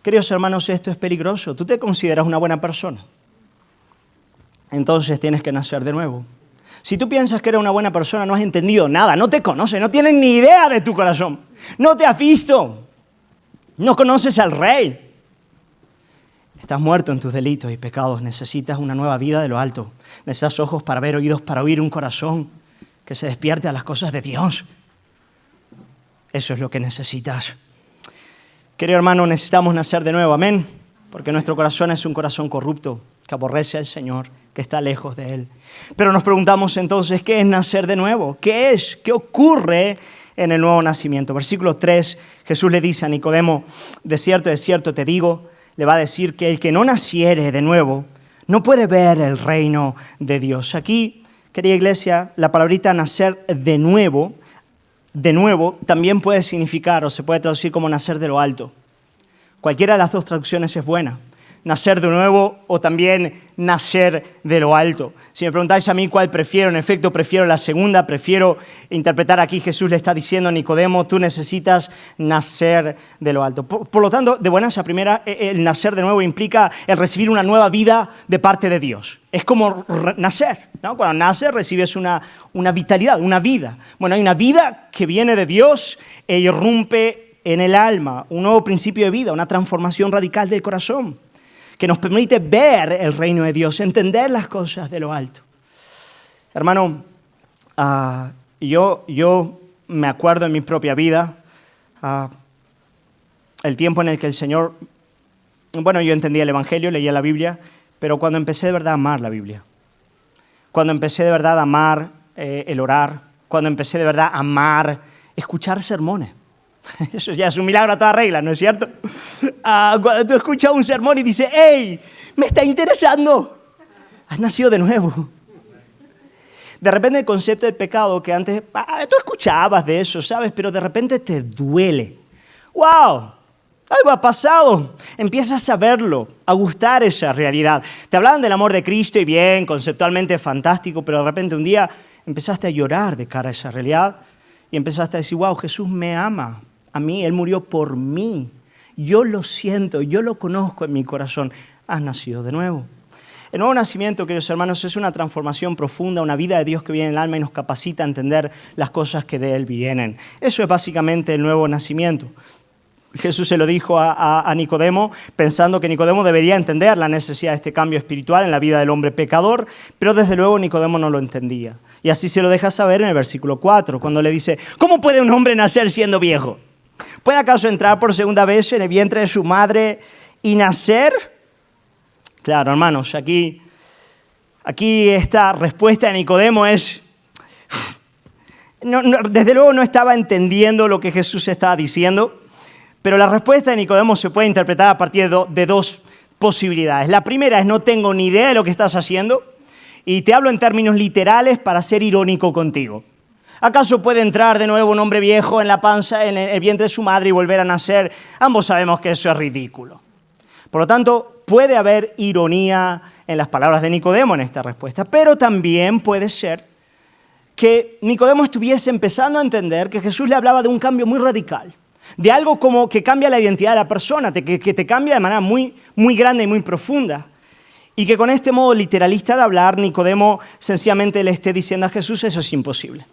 Queridos hermanos, esto es peligroso. Tú te consideras una buena persona. Entonces tienes que nacer de nuevo. Si tú piensas que eres una buena persona, no has entendido nada, no te conoces, no tienes ni idea de tu corazón. No te has visto. No conoces al Rey. Estás muerto en tus delitos y pecados. Necesitas una nueva vida de lo alto. Necesitas ojos para ver, oídos para oír, un corazón que se despierte a las cosas de Dios. Eso es lo que necesitas. Querido hermano, necesitamos nacer de nuevo, amén. Porque nuestro corazón es un corazón corrupto, que aborrece al Señor, que está lejos de Él. Pero nos preguntamos entonces, ¿qué es nacer de nuevo? ¿Qué es? ¿Qué ocurre en el nuevo nacimiento? Versículo 3, Jesús le dice a Nicodemo, de cierto te digo, le va a decir que el que no naciere de nuevo no puede ver el reino de Dios. Aquí, querida iglesia, la palabrita nacer de nuevo, también puede significar o se puede traducir como nacer de lo alto. Cualquiera de las dos traducciones es buena. Nacer de nuevo o también nacer de lo alto. Si me preguntáis a mí cuál prefiero, en efecto prefiero la segunda, prefiero interpretar aquí Jesús le está diciendo a Nicodemo, tú necesitas nacer de lo alto. Por lo tanto, de buenas a primera, el nacer de nuevo implica el recibir una nueva vida de parte de Dios. Es como nacer, ¿no? Cuando naces recibes una vitalidad, una vida. Bueno, hay una vida que viene de Dios e irrumpe en el alma, un nuevo principio de vida, una transformación radical del corazón, que nos permite ver el reino de Dios, entender las cosas de lo alto. Hermano, yo me acuerdo en mi propia vida, el tiempo en el que el Señor, bueno, yo entendía el Evangelio, leía la Biblia, pero cuando empecé de verdad a amar la Biblia, cuando empecé de verdad a amar el orar, cuando empecé de verdad a amar escuchar sermones. Eso ya es un milagro a toda regla, ¿no es cierto? Cuando tú escuchas un sermón y dices, ¡hey! Me está interesando. Has nacido de nuevo. De repente el concepto del pecado que antes, tú escuchabas de eso, ¿sabes? Pero de repente te duele. ¡Wow! Algo ha pasado. Empiezas a verlo, a gustar esa realidad. Te hablaban del amor de Cristo y bien, conceptualmente fantástico, pero de repente un día empezaste a llorar de cara a esa realidad y empezaste a decir, wow, Jesús me ama. A mí, Él murió por mí. Yo lo siento, yo lo conozco en mi corazón. Has nacido de nuevo. El nuevo nacimiento, queridos hermanos, es una transformación profunda, una vida de Dios que viene en el alma y nos capacita a entender las cosas que de Él vienen. Eso es básicamente el nuevo nacimiento. Jesús se lo dijo a Nicodemo, pensando que Nicodemo debería entender la necesidad de este cambio espiritual en la vida del hombre pecador, pero desde luego Nicodemo no lo entendía. Y así se lo deja saber en el versículo 4, cuando le dice, ¿cómo puede un hombre nacer siendo viejo? ¿Puede acaso entrar por segunda vez en el vientre de su madre y nacer? Claro, hermanos, aquí esta respuesta de Nicodemo es... desde luego no estaba entendiendo lo que Jesús estaba diciendo, pero la respuesta de Nicodemo se puede interpretar a partir de dos posibilidades. La primera es no tengo ni idea de lo que estás haciendo y te hablo en términos literales para ser irónico contigo. ¿Acaso puede entrar de nuevo un hombre viejo en la panza, en el vientre de su madre y volver a nacer? Ambos sabemos que eso es ridículo. Por lo tanto, puede haber ironía en las palabras de Nicodemo en esta respuesta, pero también puede ser que Nicodemo estuviese empezando a entender que Jesús le hablaba de un cambio muy radical, de algo como que cambia la identidad de la persona, que te cambia de manera muy, muy grande y muy profunda. Y que con este modo literalista de hablar, Nicodemo sencillamente le esté diciendo a Jesús, eso es imposible.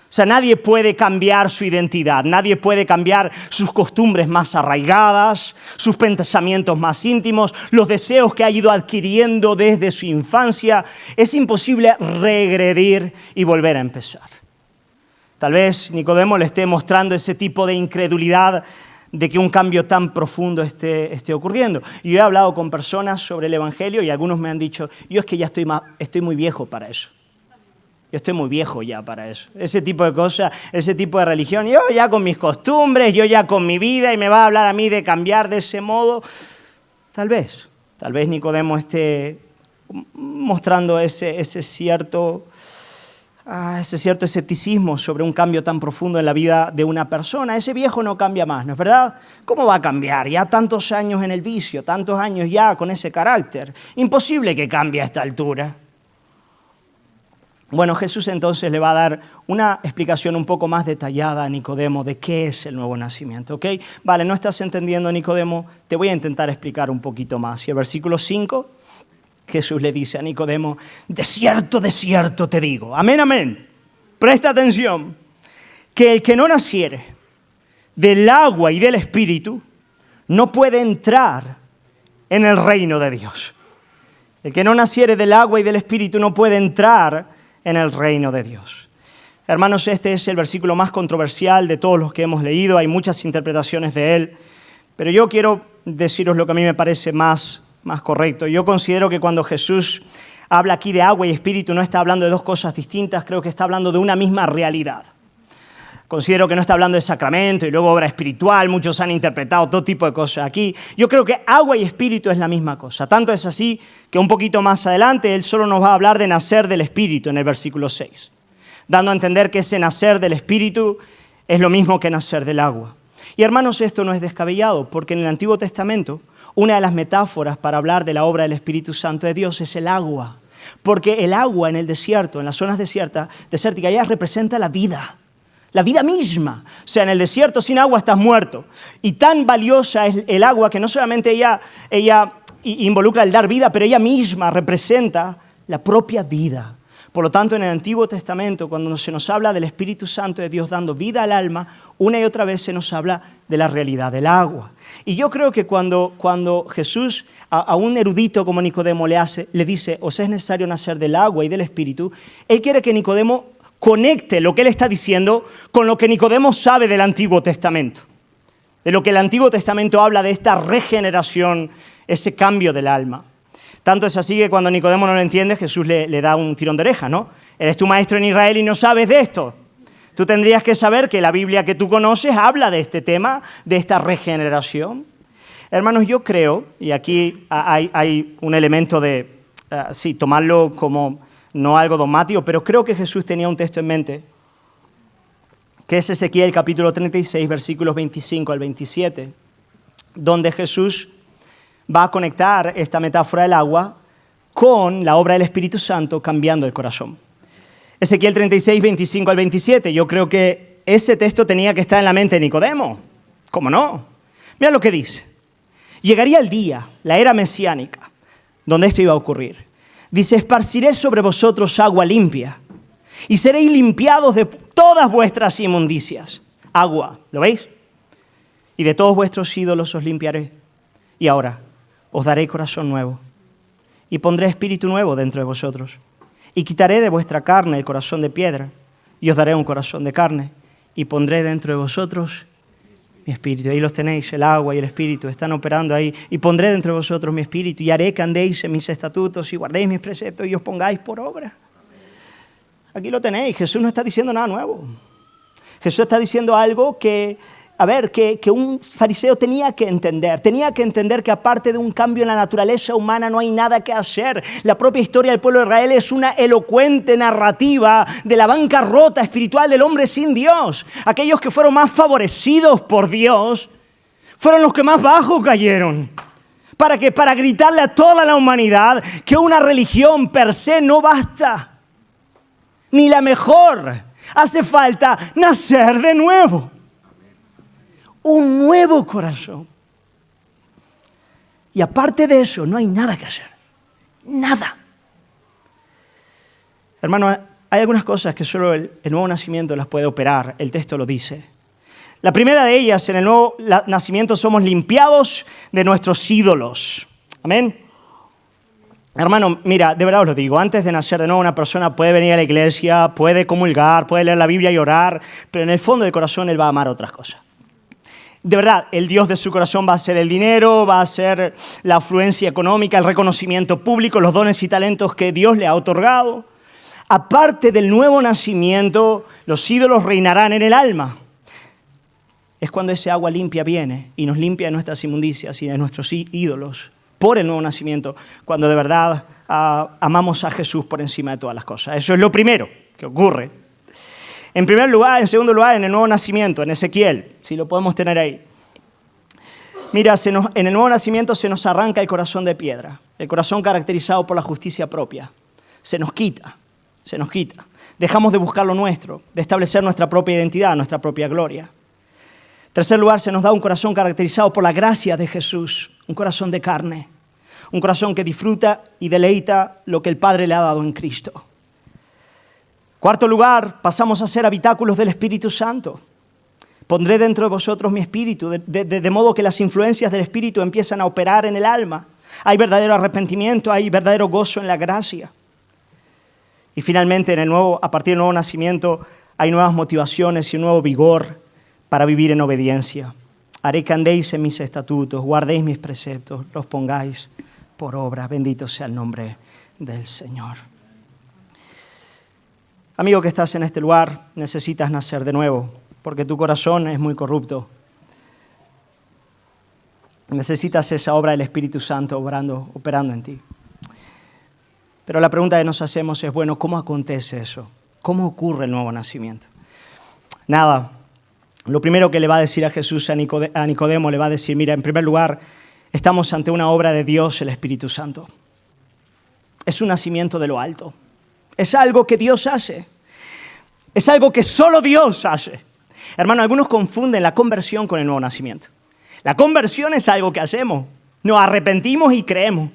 O sea, nadie puede cambiar su identidad, nadie puede cambiar sus costumbres más arraigadas, sus pensamientos más íntimos, los deseos que ha ido adquiriendo desde su infancia. Es imposible regredir y volver a empezar. Tal vez Nicodemo le esté mostrando ese tipo de incredulidad de que un cambio tan profundo esté ocurriendo. Y yo he hablado con personas sobre el Evangelio y algunos me han dicho, yo es que ya estoy muy viejo para eso. Yo estoy muy viejo ya para eso. Ese tipo de cosas, ese tipo de religión. Yo ya con mis costumbres, yo ya con mi vida, y me va a hablar a mí de cambiar de ese modo. Tal vez Nicodemo esté mostrando ese cierto escepticismo sobre un cambio tan profundo en la vida de una persona. Ese viejo no cambia más, ¿no es verdad? ¿Cómo va a cambiar? Ya tantos años en el vicio, tantos años ya con ese carácter. Imposible que cambie a esta altura. Bueno, Jesús entonces le va a dar una explicación un poco más detallada a Nicodemo de qué es el nuevo nacimiento, ¿ok? Vale, no estás entendiendo, Nicodemo, te voy a intentar explicar un poquito más. Y el versículo 5, Jesús le dice a Nicodemo, de cierto te digo, amén, amén, presta atención, que el que no naciere del agua y del Espíritu no puede entrar en el reino de Dios. El que no naciere del agua y del Espíritu no puede entrar en el reino de Dios. Hermanos, este es el versículo más controversial de todos los que hemos leído. Hay muchas interpretaciones de él, pero yo quiero deciros lo que a mí me parece más correcto. Yo considero que cuando Jesús habla aquí de agua y espíritu no está hablando de dos cosas distintas, creo que está hablando de una misma realidad. Considero que no está hablando de sacramento y luego obra espiritual. Muchos han interpretado todo tipo de cosas aquí. Yo creo que agua y espíritu es la misma cosa. Tanto es así que un poquito más adelante él solo nos va a hablar de nacer del espíritu en el versículo 6, dando a entender que ese nacer del espíritu es lo mismo que nacer del agua. Y hermanos, esto no es descabellado, porque en el Antiguo Testamento una de las metáforas para hablar de la obra del Espíritu Santo de Dios es el agua. Porque el agua en el desierto, en las zonas desérticas, ya representa la vida misma. O sea, en el desierto sin agua estás muerto. Y tan valiosa es el agua que no solamente ella involucra el dar vida, pero ella misma representa la propia vida. Por lo tanto, en el Antiguo Testamento, cuando se nos habla del Espíritu Santo de Dios dando vida al alma, una y otra vez se nos habla de la realidad del agua. Y yo creo que cuando Jesús a un erudito como Nicodemo le dice, os es necesario nacer del agua y del Espíritu, él quiere que Nicodemo conecte lo que él está diciendo con lo que Nicodemo sabe del Antiguo Testamento. De lo que el Antiguo Testamento habla de esta regeneración, ese cambio del alma. Tanto es así que cuando Nicodemo no lo entiende, Jesús le da un tirón de oreja, ¿no? Eres tu maestro en Israel y no sabes de esto. Tú tendrías que saber que la Biblia que tú conoces habla de este tema, de esta regeneración. Hermanos, yo creo, y aquí hay un elemento de, tomarlo como no algo dogmático, pero creo que Jesús tenía un texto en mente, que es Ezequiel capítulo 36, versículos 25 al 27, donde Jesús va a conectar esta metáfora del agua con la obra del Espíritu Santo cambiando el corazón. Ezequiel 36, 25 al 27. Yo creo que ese texto tenía que estar en la mente de Nicodemo. ¿Cómo no? Mira lo que dice. Llegaría el día, la era mesiánica, donde esto iba a ocurrir. Dice, esparciré sobre vosotros agua limpia y seréis limpiados de todas vuestras inmundicias. Agua, ¿lo veis? Y de todos vuestros ídolos os limpiaré. Y ahora os daré corazón nuevo y pondré espíritu nuevo dentro de vosotros. Y quitaré de vuestra carne el corazón de piedra y os daré un corazón de carne y pondré dentro de vosotros mi espíritu. Ahí los tenéis, el agua y el espíritu están operando ahí. Y pondré dentro de vosotros mi espíritu y haré que andéis en mis estatutos y guardéis mis preceptos y os pongáis por obra. Aquí lo tenéis. Jesús no está diciendo nada nuevo. Jesús está diciendo algo que un fariseo tenía que entender. Tenía que entender que aparte de un cambio en la naturaleza humana no hay nada que hacer. La propia historia del pueblo de Israel es una elocuente narrativa de la bancarrota espiritual del hombre sin Dios. Aquellos que fueron más favorecidos por Dios fueron los que más bajo cayeron. ¿Para qué? Para gritarle a toda la humanidad que una religión per se no basta. Ni la mejor. Hace falta nacer de nuevo. Un nuevo corazón. Y aparte de eso, no hay nada que hacer. Nada. Hermano, hay algunas cosas que solo el nuevo nacimiento las puede operar. El texto lo dice. La primera de ellas, en el nuevo nacimiento somos limpiados de nuestros ídolos. Amén. Hermano, mira, de verdad os lo digo, antes de nacer de nuevo una persona puede venir a la iglesia, puede comulgar, puede leer la Biblia y orar, pero en el fondo del corazón él va a amar otras cosas. De verdad, el Dios de su corazón va a ser el dinero, va a ser la afluencia económica, el reconocimiento público, los dones y talentos que Dios le ha otorgado. Aparte del nuevo nacimiento, los ídolos reinarán en el alma. Es cuando ese agua limpia viene y nos limpia de nuestras inmundicias y de nuestros ídolos por el nuevo nacimiento, cuando de verdad amamos a Jesús por encima de todas las cosas. Eso es lo primero que ocurre. En primer lugar, en segundo lugar, en el nuevo nacimiento, en Ezequiel, si lo podemos tener ahí. Mira, en el nuevo nacimiento se nos arranca el corazón de piedra, el corazón caracterizado por la justicia propia. Se nos quita. Dejamos de buscar lo nuestro, de establecer nuestra propia identidad, nuestra propia gloria. En tercer lugar, se nos da un corazón caracterizado por la gracia de Jesús, un corazón de carne, un corazón que disfruta y deleita lo que el Padre le ha dado en Cristo. Cuarto lugar, pasamos a ser habitáculos del Espíritu Santo. Pondré dentro de vosotros mi espíritu, de modo que las influencias del Espíritu empiezan a operar en el alma. Hay verdadero arrepentimiento, hay verdadero gozo en la gracia. Y finalmente, a partir del nuevo nacimiento, hay nuevas motivaciones y un nuevo vigor para vivir en obediencia. Haré que andéis en mis estatutos, guardéis mis preceptos, los pongáis por obra. Bendito sea el nombre del Señor. Amigo que estás en este lugar, necesitas nacer de nuevo, porque tu corazón es muy corrupto. Necesitas esa obra del Espíritu Santo operando en ti. Pero la pregunta que nos hacemos es, bueno, ¿cómo acontece eso? ¿Cómo ocurre el nuevo nacimiento? Nada. Lo primero que le va a decir a Jesús a Nicodemo, le va a decir, mira, en primer lugar, estamos ante una obra de Dios, el Espíritu Santo. Es un nacimiento de lo alto. Es algo que Dios hace. Es algo que solo Dios hace. Hermano, algunos confunden la conversión con el nuevo nacimiento. La conversión es algo que hacemos. Nos arrepentimos y creemos.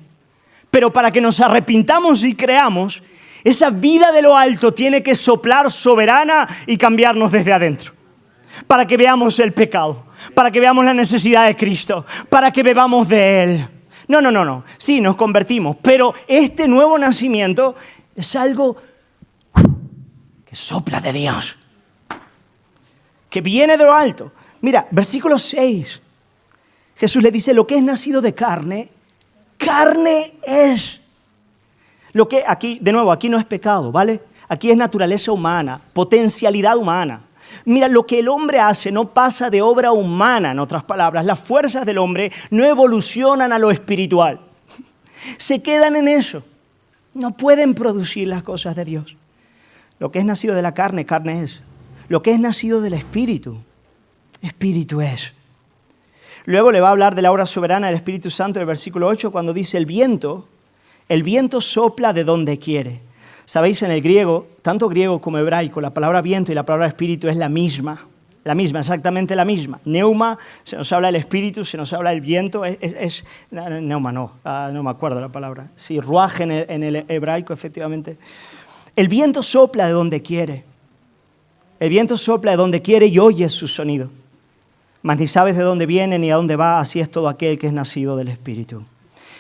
Pero para que nos arrepintamos y creamos, esa vida de lo alto tiene que soplar soberana y cambiarnos desde adentro. Para que veamos el pecado, para que veamos la necesidad de Cristo, para que bebamos de Él. No. Sí, nos convertimos, pero este nuevo nacimiento es algo que sopla de Dios, que viene de lo alto. Mira, versículo 6. Jesús le dice, lo que es nacido de carne, carne es. Lo que aquí, de nuevo, aquí no es pecado, ¿vale? Aquí es naturaleza humana, potencialidad humana. Mira, lo que el hombre hace no pasa de obra humana, en otras palabras. Las fuerzas del hombre no evolucionan a lo espiritual. Se quedan en eso. No pueden producir las cosas de Dios. Lo que es nacido de la carne, carne es. Lo que es nacido del Espíritu, Espíritu es. Luego le va a hablar de la obra soberana del Espíritu Santo en el versículo 8, cuando dice el viento sopla de donde quiere. Sabéis, en el griego, tanto griego como hebraico, la palabra viento y la palabra espíritu es la misma, exactamente la misma. Neuma, se nos habla del espíritu, se nos habla del viento, neuma no me acuerdo la palabra. Sí, ruaj en el hebraico, efectivamente. El viento sopla de donde quiere. El viento sopla de donde quiere y oyes su sonido. Mas ni sabes de dónde viene ni a dónde va, así es todo aquel que es nacido del Espíritu.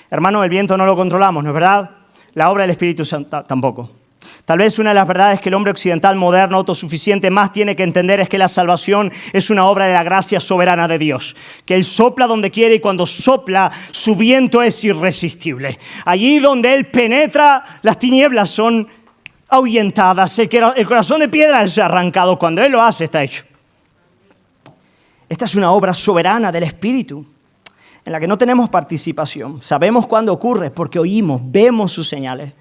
Hermano, el viento no lo controlamos, ¿no es verdad? La obra del Espíritu Santo tampoco. Tal vez una de las verdades que el hombre occidental moderno, autosuficiente, más tiene que entender es que la salvación es una obra de la gracia soberana de Dios. Que Él sopla donde quiere y cuando sopla, su viento es irresistible. Allí donde Él penetra, las tinieblas son ahuyentadas. El corazón de piedra es arrancado. Cuando Él lo hace, está hecho. Esta es una obra soberana del Espíritu, en la que no tenemos participación. Sabemos cuándo ocurre porque oímos, vemos sus señales.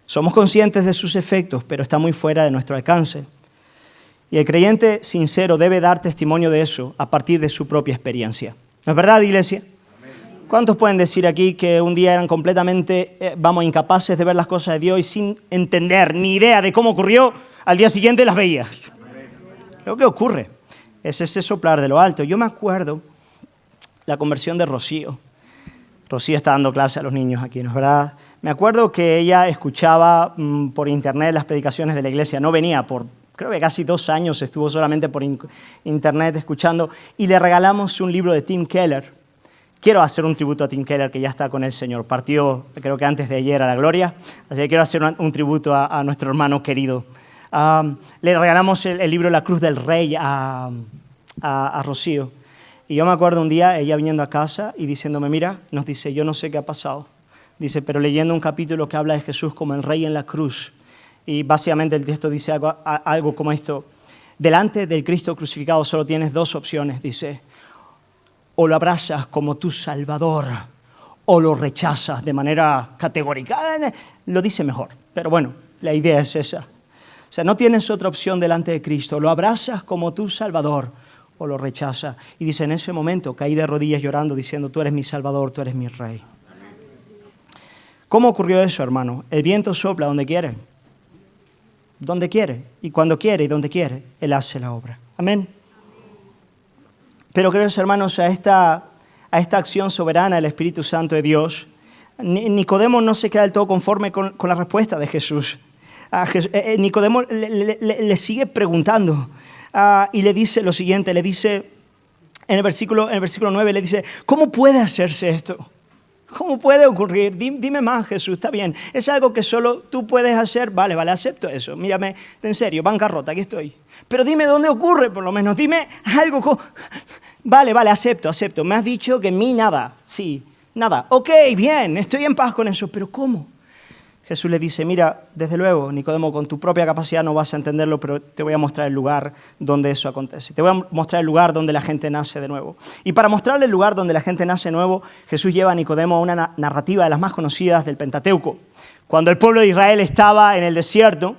Somos conscientes de sus efectos, pero está muy fuera de nuestro alcance. Y el creyente sincero debe dar testimonio de eso a partir de su propia experiencia. ¿No es verdad, iglesia? ¿Cuántos pueden decir aquí que un día eran completamente, incapaces de ver las cosas de Dios y sin entender ni idea de cómo ocurrió, al día siguiente las veía? Lo que ocurre es ese soplar de lo alto. Yo me acuerdo la conversión de Rocío. Rocío está dando clase a los niños aquí, ¿no es verdad? Me acuerdo que ella escuchaba por internet las predicaciones de la iglesia. No venía creo que casi 2 años estuvo solamente por internet escuchando. Y le regalamos un libro de Tim Keller. Quiero hacer un tributo a Tim Keller, que ya está con el Señor. Partió, creo que antes de ayer, a la gloria. Así que quiero hacer un tributo a nuestro hermano querido. Le regalamos el libro La Cruz del Rey a Rocío. Y yo me acuerdo un día, ella viniendo a casa y diciéndome, mira, nos dice, yo no sé qué ha pasado. Dice, pero leyendo un capítulo que habla de Jesús como el Rey en la cruz. Y básicamente el texto dice algo como esto. Delante del Cristo crucificado solo tienes dos opciones, dice. O lo abrazas como tu Salvador o lo rechazas de manera categórica. Lo dice mejor, pero bueno, la idea es esa. O sea, no tienes otra opción delante de Cristo. Lo abrazas como tu Salvador o lo rechazas. Y dice, en ese momento caí de rodillas llorando diciendo, tú eres mi Salvador, tú eres mi Rey. ¿Cómo ocurrió eso, hermano? El viento sopla donde quiere. Donde quiere, y cuando quiere, y donde quiere, Él hace la obra. Amén. Pero queridos hermanos, a esta acción soberana del Espíritu Santo de Dios, Nicodemo no se queda del todo conforme con la respuesta de Jesús. Nicodemo le sigue preguntando y le dice lo siguiente, le dice en el versículo 9, le dice, ¿cómo puede hacerse esto? ¿Cómo puede ocurrir? Dime más, Jesús, está bien. ¿Es algo que solo tú puedes hacer? Vale, acepto eso. Mírame, en serio, bancarrota, aquí estoy. Pero dime dónde ocurre, por lo menos. Dime algo. Vale, acepto. Me has dicho que en mí nada. Sí, nada. Ok, bien, estoy en paz con eso. ¿Pero cómo? Jesús le dice, mira, desde luego, Nicodemo, con tu propia capacidad no vas a entenderlo, pero te voy a mostrar el lugar donde eso acontece. Te voy a mostrar el lugar donde la gente nace de nuevo. Y para mostrarle el lugar donde la gente nace de nuevo, Jesús lleva a Nicodemo a una narrativa de las más conocidas del Pentateuco. Cuando el pueblo de Israel estaba en el desierto,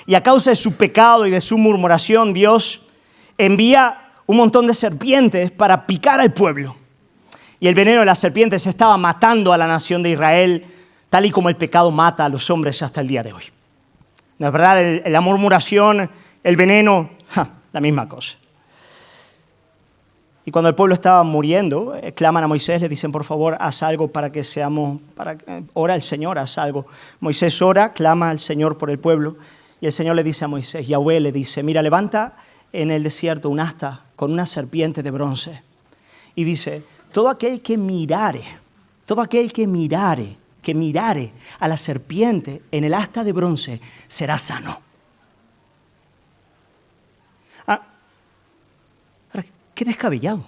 y a causa de su pecado y de su murmuración, Dios envía un montón de serpientes para picar al pueblo. Y el veneno de las serpientes estaba matando a la nación de Israel, tal y como el pecado mata a los hombres hasta el día de hoy. ¿No es verdad? La murmuración, el veneno, la misma cosa. Y cuando el pueblo estaba muriendo, claman a Moisés, le dicen, por favor, haz algo para que seamos, ora al Señor, haz algo. Moisés ora, clama al Señor por el pueblo, y el Señor le dice a Moisés, Yahweh le dice, mira, levanta en el desierto un asta con una serpiente de bronce. Y dice, todo aquel que mirare a la serpiente en el asta de bronce será sano. Qué descabellado.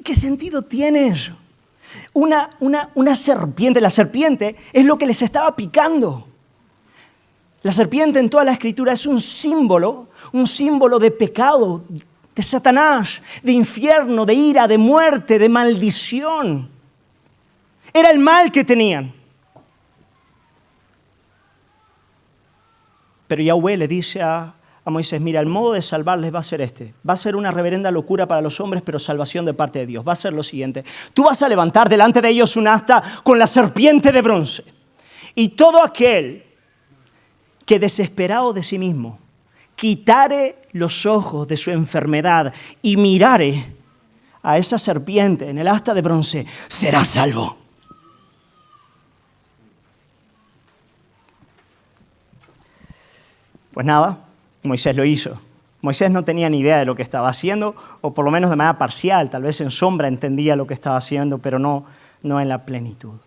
¿Qué sentido tiene eso? Una serpiente, la serpiente es lo que les estaba picando. La serpiente en toda la Escritura es un símbolo de pecado, de Satanás, de infierno, de ira, de muerte, de maldición. Era el mal que tenían. Pero Yahweh le dice a Moisés, mira, el modo de salvarles va a ser este. Va a ser una reverenda locura para los hombres, pero salvación de parte de Dios. Va a ser lo siguiente. Tú vas a levantar delante de ellos un asta con la serpiente de bronce. Y todo aquel que desesperado de sí mismo quitare los ojos de su enfermedad y mirare a esa serpiente en el asta de bronce, será salvo. Pues nada, Moisés lo hizo. Moisés no tenía ni idea de lo que estaba haciendo, o por lo menos de manera parcial, tal vez en sombra entendía lo que estaba haciendo, pero no en la plenitud.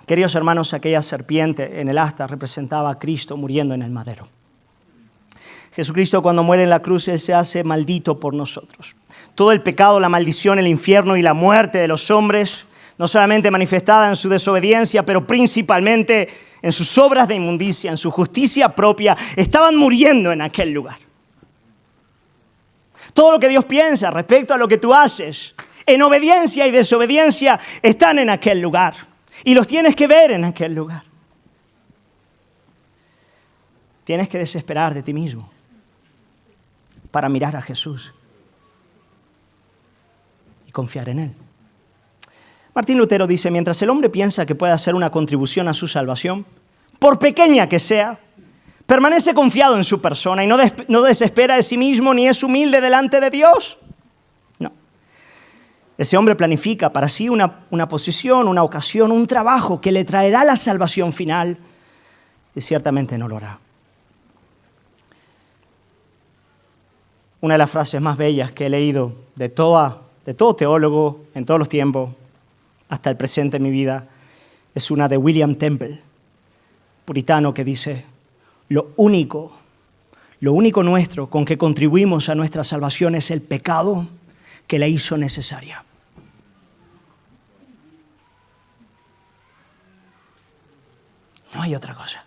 Queridos hermanos, aquella serpiente en el asta representaba a Cristo muriendo en el madero. Jesucristo cuando muere en la cruz, Él se hace maldito por nosotros. Todo el pecado, la maldición, el infierno y la muerte de los hombres, no solamente manifestada en su desobediencia, pero principalmente en sus obras de inmundicia, en su justicia propia, estaban muriendo en aquel lugar. Todo lo que Dios piensa respecto a lo que tú haces, en obediencia y desobediencia, están en aquel lugar. Y los tienes que ver en aquel lugar. Tienes que desesperar de ti mismo para mirar a Jesús y confiar en Él. Martín Lutero dice, mientras el hombre piensa que puede hacer una contribución a su salvación, por pequeña que sea, permanece confiado en su persona y no desespera de sí mismo ni es humilde delante de Dios. No. Ese hombre planifica para sí una posición, una ocasión, un trabajo que le traerá la salvación final y ciertamente no lo hará. Una de las frases más bellas que he leído de todo teólogo en todos los tiempos, hasta el presente en mi vida, es una de William Temple, puritano, que dice, lo único nuestro con que contribuimos a nuestra salvación es el pecado que la hizo necesaria. No hay otra cosa.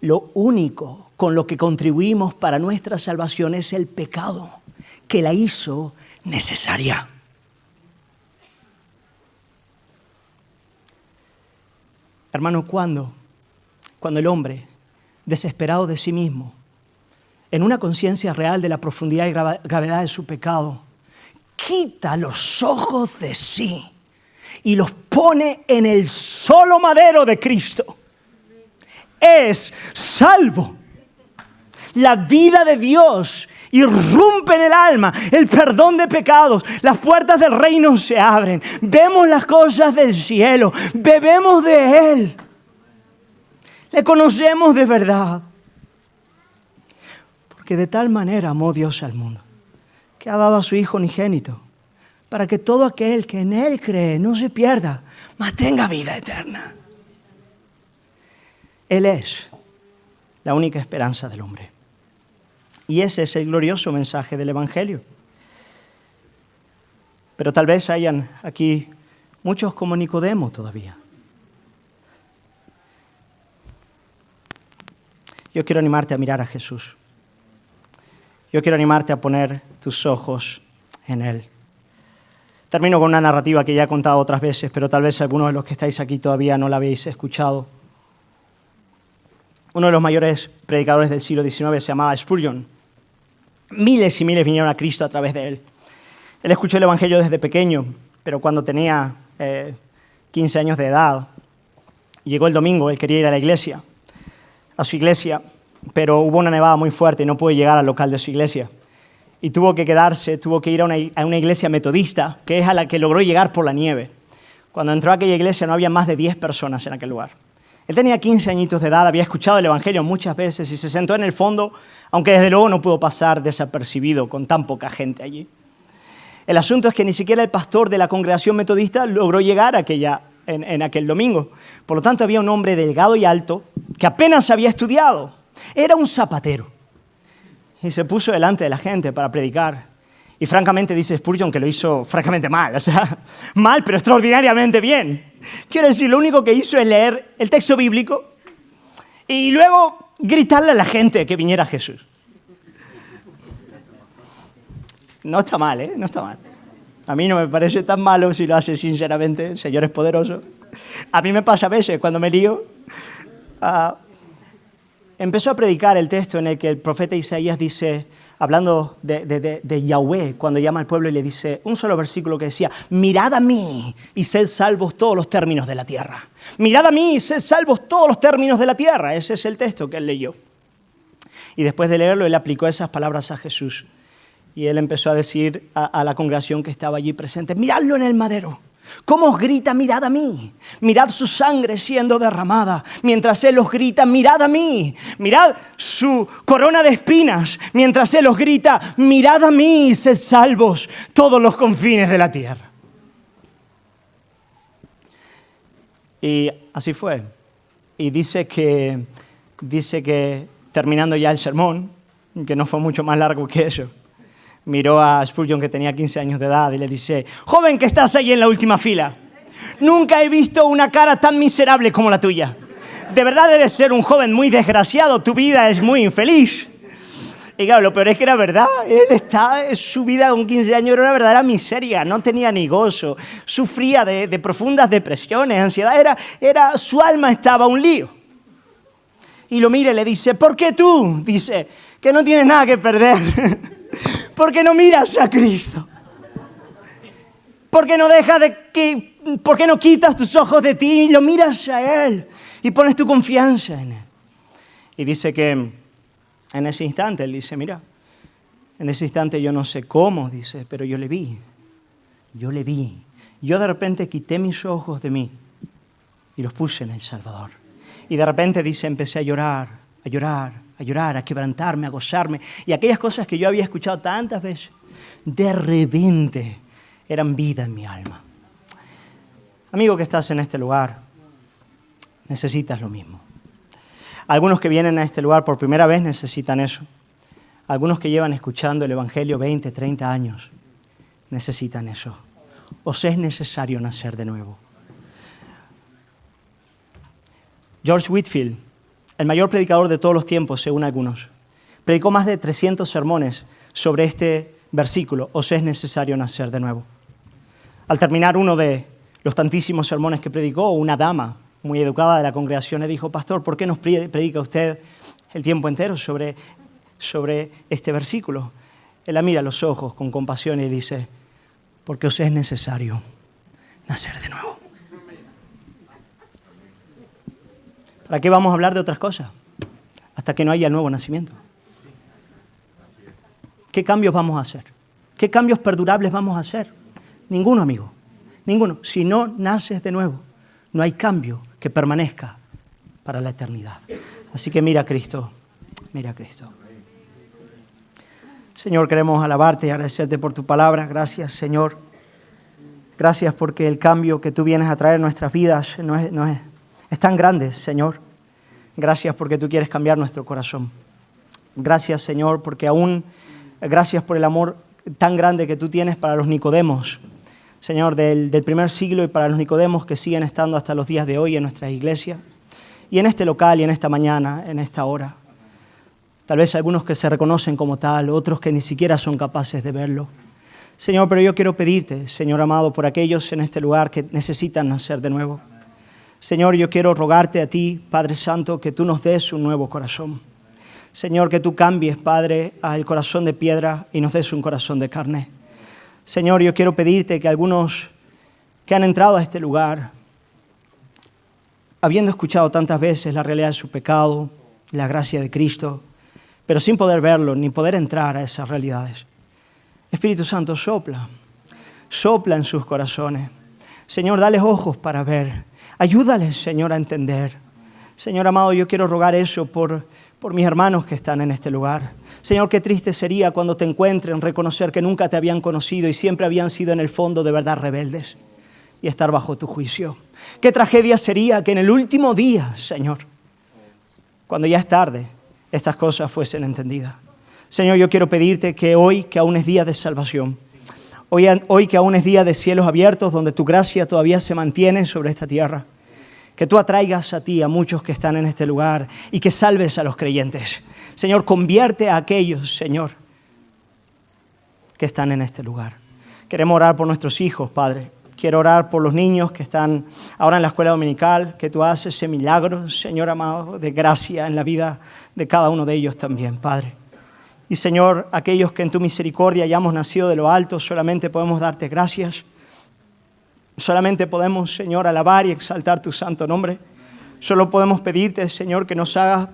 Lo único con lo que contribuimos para nuestra salvación es el pecado, que la hizo necesaria. Hermano, cuando el hombre, desesperado de sí mismo, en una conciencia real de la profundidad y gravedad de su pecado, quita los ojos de sí y los pone en el solo madero de Cristo, es salvo. La vida de Dios irrumpe en el alma, el perdón de pecados, las puertas del reino se abren, vemos las cosas del cielo, bebemos de Él, le conocemos de verdad. Porque de tal manera amó Dios al mundo, que ha dado a su Hijo unigénito, para que todo aquel que en Él cree no se pierda, mas tenga vida eterna. Él es la única esperanza del hombre. Y ese es el glorioso mensaje del Evangelio. Pero tal vez hayan aquí muchos como Nicodemo todavía. Yo quiero animarte a mirar a Jesús. Yo quiero animarte a poner tus ojos en Él. Termino con una narrativa que ya he contado otras veces, pero tal vez algunos de los que estáis aquí todavía no la habéis escuchado. Uno de los mayores predicadores del siglo XIX se llamaba Spurgeon. Miles y miles vinieron a Cristo a través de él. Él escuchó el Evangelio desde pequeño, pero cuando tenía 15 años de edad, llegó el domingo, él quería ir a la iglesia, a su iglesia, pero hubo una nevada muy fuerte y no pudo llegar al local de su iglesia. Y tuvo que quedarse, tuvo que ir a una iglesia metodista, que es a la que logró llegar por la nieve. Cuando entró a aquella iglesia no había más de 10 personas en aquel lugar. Él tenía 15 añitos de edad, había escuchado el Evangelio muchas veces y se sentó en el fondo, aunque desde luego no pudo pasar desapercibido con tan poca gente allí. El asunto es que ni siquiera el pastor de la congregación metodista logró llegar en aquel domingo. Por lo tanto, había un hombre delgado y alto que apenas había estudiado. Era un zapatero. Y se puso delante de la gente para predicar. Y francamente dice Spurgeon que lo hizo francamente mal. O sea, mal, pero extraordinariamente bien. Quiero decir, lo único que hizo es leer el texto bíblico y luego gritarle a la gente que viniera Jesús. No está mal, ¿eh? No está mal. A mí no me parece tan malo si lo hace sinceramente, el Señor es poderoso. A mí me pasa a veces cuando me lío. Empezó a predicar el texto en el que el profeta Isaías dice, hablando de Yahweh, cuando llama al pueblo y le dice un solo versículo que decía, mirad a mí y sed salvos todos los términos de la tierra. Mirad a mí y sed salvos todos los términos de la tierra. Ese es el texto que él leyó. Y después de leerlo, él aplicó esas palabras a Jesús. Y él empezó a decir a la congregación que estaba allí presente, miradlo en el madero. ¿Cómo os grita, mirad a mí? Mirad su sangre siendo derramada. Mientras Él os grita, mirad a mí. Mirad su corona de espinas. Mientras Él os grita, mirad a mí, sed salvos todos los confines de la tierra. Y así fue. Y dice que terminando ya el sermón, que no fue mucho más largo que eso, miró a Spurgeon, que tenía 15 años de edad, y le dice, joven que estás ahí en la última fila, nunca he visto una cara tan miserable como la tuya. De verdad debes ser un joven muy desgraciado, tu vida es muy infeliz. Y claro, lo peor es que era verdad. Su vida con 15 años era una verdadera miseria, no tenía ni gozo, sufría de profundas depresiones, ansiedad, su alma estaba un lío. Y lo mira y le dice, ¿por qué tú? Dice, que no tienes nada que perder. ¿Por qué no miras a Cristo? ¿Por qué no quitas tus ojos de ti y lo miras a Él y pones tu confianza en Él? Y dice que en ese instante, él dice, mira, en ese instante yo no sé cómo, dice, pero yo le vi. Yo de repente quité mis ojos de mí y los puse en el Salvador. Y de repente, dice, empecé a llorar, a quebrantarme, a gozarme. Y aquellas cosas que yo había escuchado tantas veces, de repente eran vida en mi alma. Amigo que estás en este lugar, necesitas lo mismo. Algunos que vienen a este lugar por primera vez necesitan eso. Algunos que llevan escuchando el Evangelio 20, 30 años, necesitan eso. Os es necesario nacer de nuevo. George Whitefield, el mayor predicador de todos los tiempos, según algunos, predicó más de 300 sermones sobre este versículo, os es necesario nacer de nuevo. Al terminar uno de los tantísimos sermones que predicó, una dama muy educada de la congregación le dijo, pastor, ¿por qué nos predica usted el tiempo entero sobre este versículo? Él la mira a los ojos con compasión y dice, porque os es necesario nacer de nuevo. ¿Para qué vamos a hablar de otras cosas? Hasta que no haya el nuevo nacimiento. ¿Qué cambios vamos a hacer? ¿Qué cambios perdurables vamos a hacer? Ninguno, amigo. Ninguno. Si no naces de nuevo, no hay cambio que permanezca para la eternidad. Así que mira a Cristo. Mira a Cristo. Señor, queremos alabarte y agradecerte por tu palabra. Gracias, Señor. Gracias porque el cambio que tú vienes a traer en nuestras vidas es tan grande, Señor. Gracias porque tú quieres cambiar nuestro corazón. Gracias, Señor, porque gracias por el amor tan grande que tú tienes para los Nicodemos, Señor, del primer siglo y para los Nicodemos que siguen estando hasta los días de hoy en nuestras iglesias y en este local y en esta mañana, en esta hora. Tal vez algunos que se reconocen como tal, otros que ni siquiera son capaces de verlo. Señor, pero yo quiero pedirte, Señor amado, por aquellos en este lugar que necesitan nacer de nuevo. Señor, yo quiero rogarte a ti, Padre Santo, que tú nos des un nuevo corazón. Señor, que tú cambies, Padre, el corazón de piedra y nos des un corazón de carne. Señor, yo quiero pedirte que algunos que han entrado a este lugar, habiendo escuchado tantas veces la realidad de su pecado, la gracia de Cristo, pero sin poder verlo ni poder entrar a esas realidades, Espíritu Santo, sopla en sus corazones. Señor, dales ojos para ver. Ayúdales, Señor, a entender. Señor amado, yo quiero rogar eso por mis hermanos que están en este lugar. Señor, qué triste sería cuando te encuentren reconocer que nunca te habían conocido y siempre habían sido en el fondo de verdad rebeldes y estar bajo tu juicio. Qué tragedia sería que en el último día, Señor, cuando ya es tarde, estas cosas fuesen entendidas. Señor, yo quiero pedirte que hoy, que aún es día de salvación, hoy que aún es día de cielos abiertos, donde tu gracia todavía se mantiene sobre esta tierra, que tú atraigas a ti a muchos que están en este lugar y que salves a los creyentes. Señor, convierte a aquellos, Señor, que están en este lugar. Queremos orar por nuestros hijos, Padre. Quiero orar por los niños que están ahora en la escuela dominical, que tú haces ese milagro, Señor amado, de gracia en la vida de cada uno de ellos también, Padre. Y, Señor, aquellos que en tu misericordia hayamos nacido de lo alto, solamente podemos darte gracias. Solamente podemos, Señor, alabar y exaltar tu santo nombre. Solo podemos pedirte, Señor, que nos hagas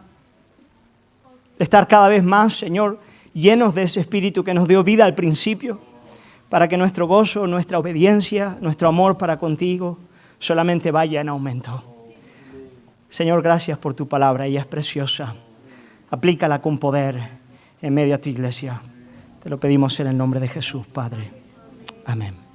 estar cada vez más, Señor, llenos de ese espíritu que nos dio vida al principio, para que nuestro gozo, nuestra obediencia, nuestro amor para contigo solamente vaya en aumento. Señor, gracias por tu palabra, ella es preciosa. Aplícala con poder en medio de tu iglesia. Te lo pedimos en el nombre de Jesús, Padre. Amén.